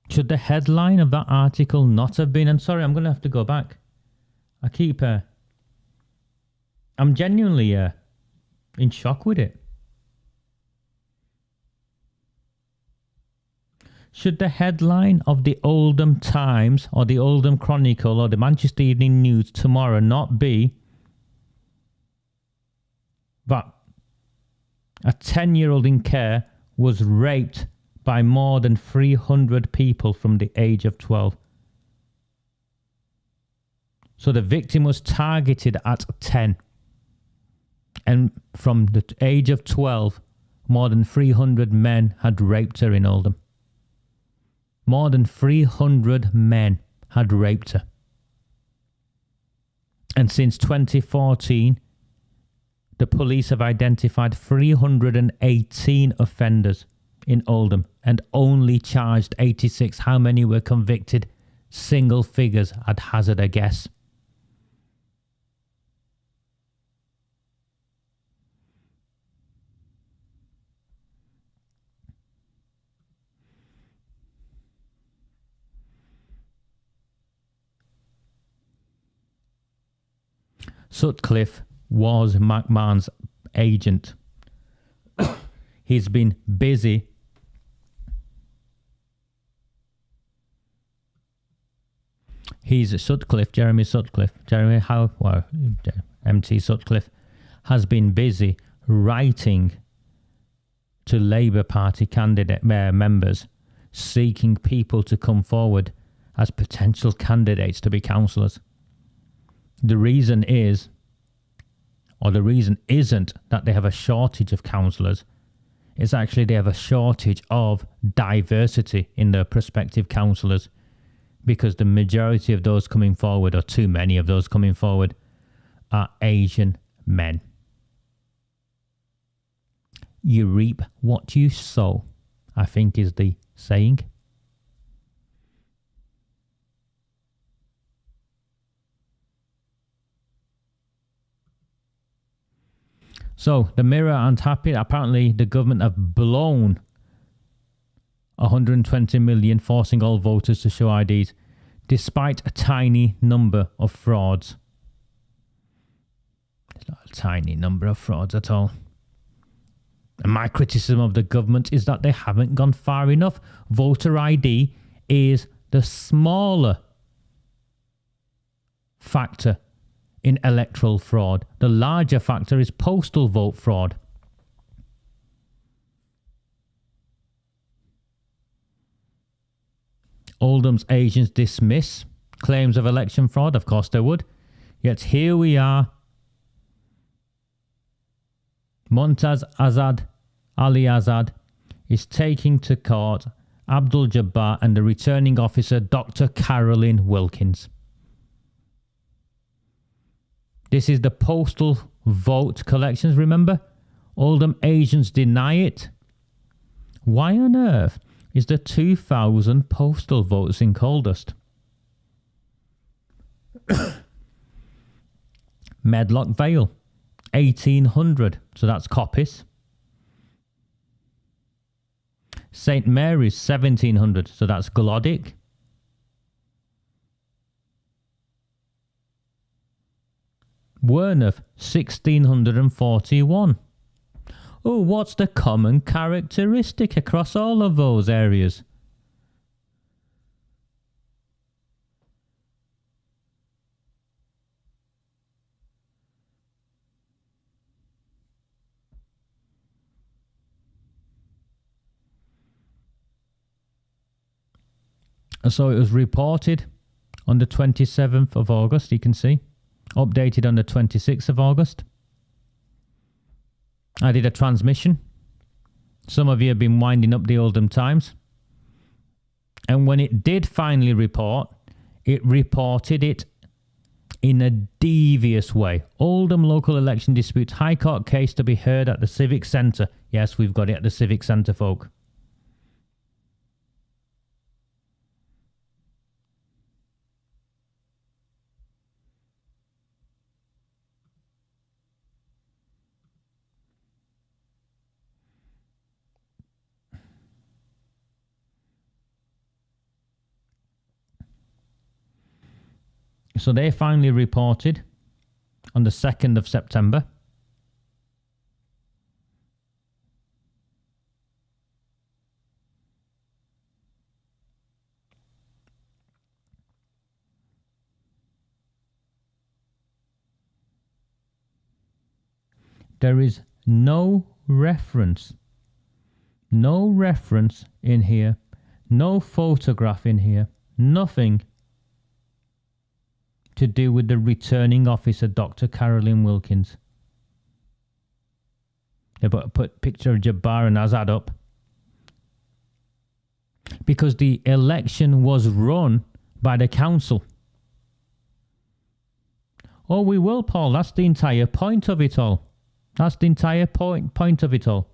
Should the headline of that article not have been, and sorry, I'm going to have to go back. I'm genuinely in shock with it. Should the headline of the Oldham Times or the Oldham Chronicle or the Manchester Evening News tomorrow not be that a 10-year-old in care was raped by more than 300 people from the age of 12. So the victim was targeted at 10. And from the age of 12, more than 300 men had raped her in Oldham. More than 300 men had raped her. And since 2014, the police have identified 318 offenders in Oldham and only charged 86. How many were convicted? Single figures, I'd hazard a guess. Sutcliffe was McMahon's agent. He's been busy Jeremy Sutcliffe, MT Sutcliffe has been busy writing to Labour Party candidate members seeking people to come forward as potential candidates to be councillors. The reason is, or the reason isn't that they have a shortage of councillors. It's actually they have a shortage of diversity in their prospective councillors, because the majority of those coming forward, or too many of those coming forward, are Asian men. You reap what you sow, I think is the saying. So the Mirror aren't happy. Apparently the government have blown 120 million, forcing all voters to show IDs, despite a tiny number of frauds. It's not a tiny number of frauds at all. And my criticism of the government is that they haven't gone far enough. Voter ID is the smaller factor in electoral fraud. The larger factor is postal vote fraud. Oldham's agents dismiss claims of election fraud. Of course they would. Yet here we are. Montaz Azad, Ali Azad, is taking to court Abdul Jabbar and the returning officer, Dr. Carolyn Wilkins. This is the postal vote collections, remember? Oldham agents deny it. Why on earth is there 2,000 postal votes in Coldust? Medlock Vale, 1,800, so that's Coppice. St Mary's, 1,700, so that's Glodick. Werneth, 1,641. Oh, what's the common characteristic across all of those areas? So it was reported on the 27th of August, you can see. Updated on the 26th of August. I did a transmission. Some of you have been winding up the Oldham Times. And when it did finally report, it reported it in a devious way. Oldham local election disputes, High Court case to be heard at the Civic Centre. Yes, we've got it at the Civic Centre, folk. So they finally reported on the 2nd of September. There is no reference in here, no photograph in here, nothing to do with the returning officer, Dr. Carolyn Wilkins. They put a picture of Jabbar and Azad up. Because the election was run by the council. Oh, we will, Paul. That's the entire point of it all. That's the entire point of it all.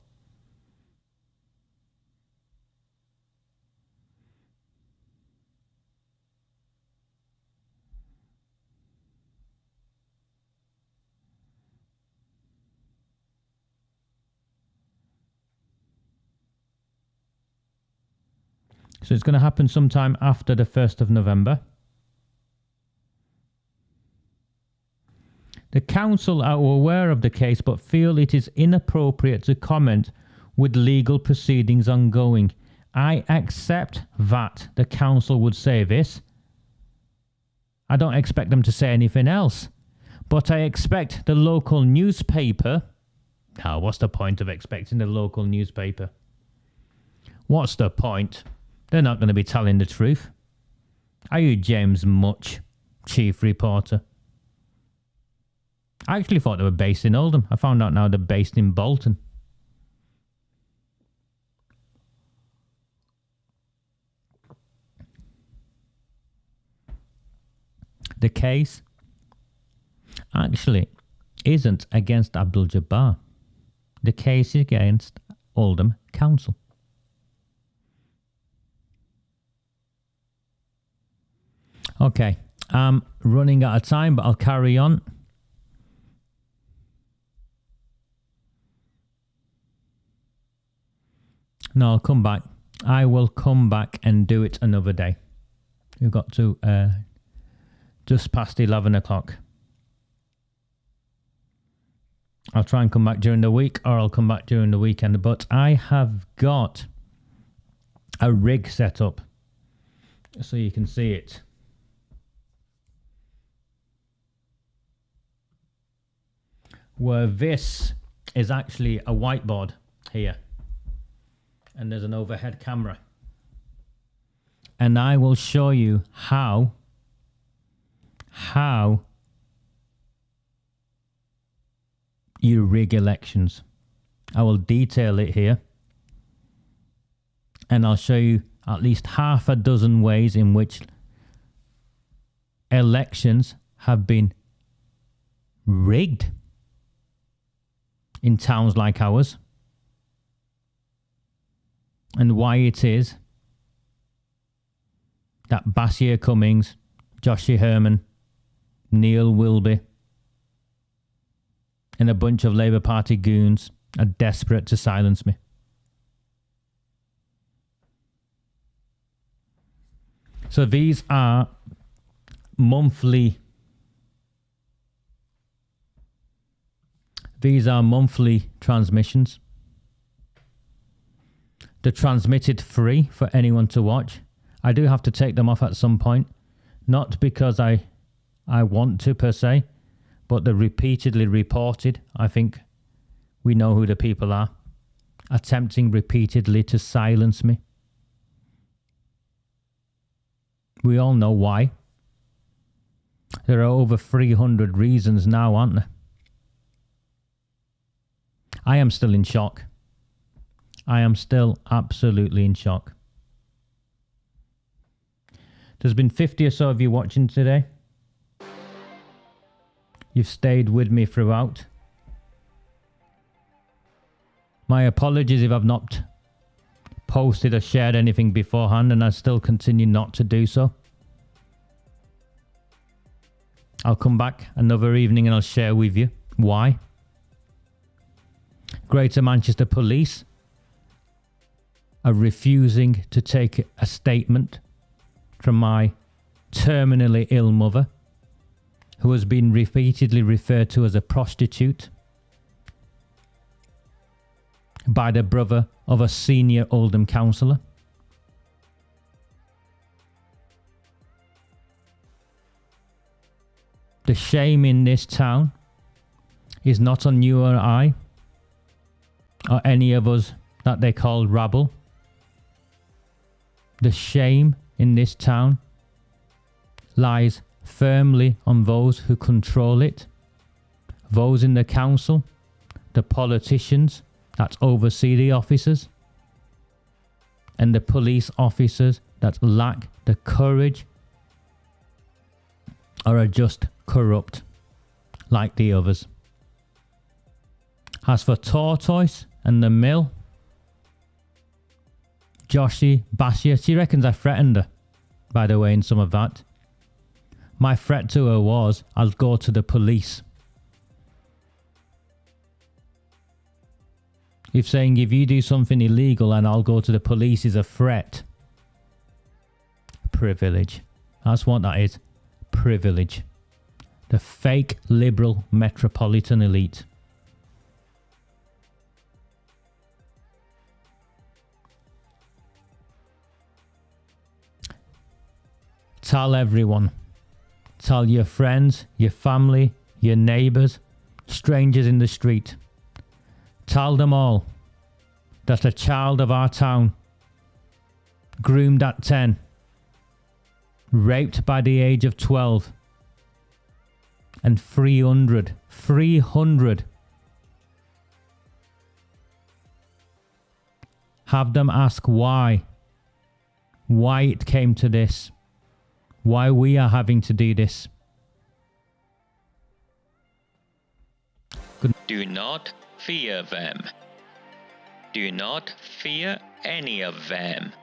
So it's going to happen sometime after the 1st of November. The council are aware of the case but feel it is inappropriate to comment with legal proceedings ongoing. I accept that the council would say this. I don't expect them to say anything else. But I expect the local newspaper... Now, what's the point of expecting the local newspaper? What's the point? They're not going to be telling the truth. Are you James Much, chief reporter? I actually thought they were based in Oldham. I found out now they're based in Bolton. The case actually isn't against Abdul Jabbar. The case is against Oldham Council. Okay, I'm running out of time, but I'll carry on. No, I'll come back. I will come back and do it another day. We've got to just past 11 o'clock. I'll try and come back during the week, or I'll come back during the weekend. But I have got a rig set up so you can see it. Where this is actually a whiteboard here. And there's an overhead camera. And I will show you how you rig elections. I will detail it here. And I'll show you at least half a dozen ways in which elections have been rigged in towns like ours, and why it is that Basia Cummings, Joshie Herman, Neil Wilby, and a bunch of Labour Party goons are desperate to silence me. So these are monthly transmissions. They're transmitted free for anyone to watch. I do have to take them off at some point, not because I want to per se, but they're repeatedly reported. I think we know who the people are, attempting repeatedly to silence me. We all know why. There are over 300 reasons now, aren't there? I am still in shock. I am still absolutely in shock. There's been 50 or so of you watching today. You've stayed with me throughout. My apologies if I've not posted or shared anything beforehand, and I still continue not to do so. I'll come back another evening and I'll share with you why. Greater Manchester Police are refusing to take a statement from my terminally ill mother, who has been repeatedly referred to as a prostitute by the brother of a senior Oldham councillor. The shame in this town is not on you or I, or any of us that they call rabble. The shame in this town lies firmly on those who control it, those in the council, the politicians that oversee the officers, and the police officers that lack the courage or are just corrupt like the others. As for Tortoise and the Mill, Joshie, Basia, she reckons I threatened her, by the way, in some of that. My threat to her was, I'll go to the police. If saying if you do something illegal and I'll go to the police is a threat. Privilege. That's what that is. Privilege. The fake liberal metropolitan elite. Tell everyone. Tell your friends, your family, your neighbours, strangers in the street. Tell them all that a child of our town, groomed at 10, raped by the age of 12, and 300 have them ask why it came to this, why we are having to do this. Do not fear them. Do not fear any of them.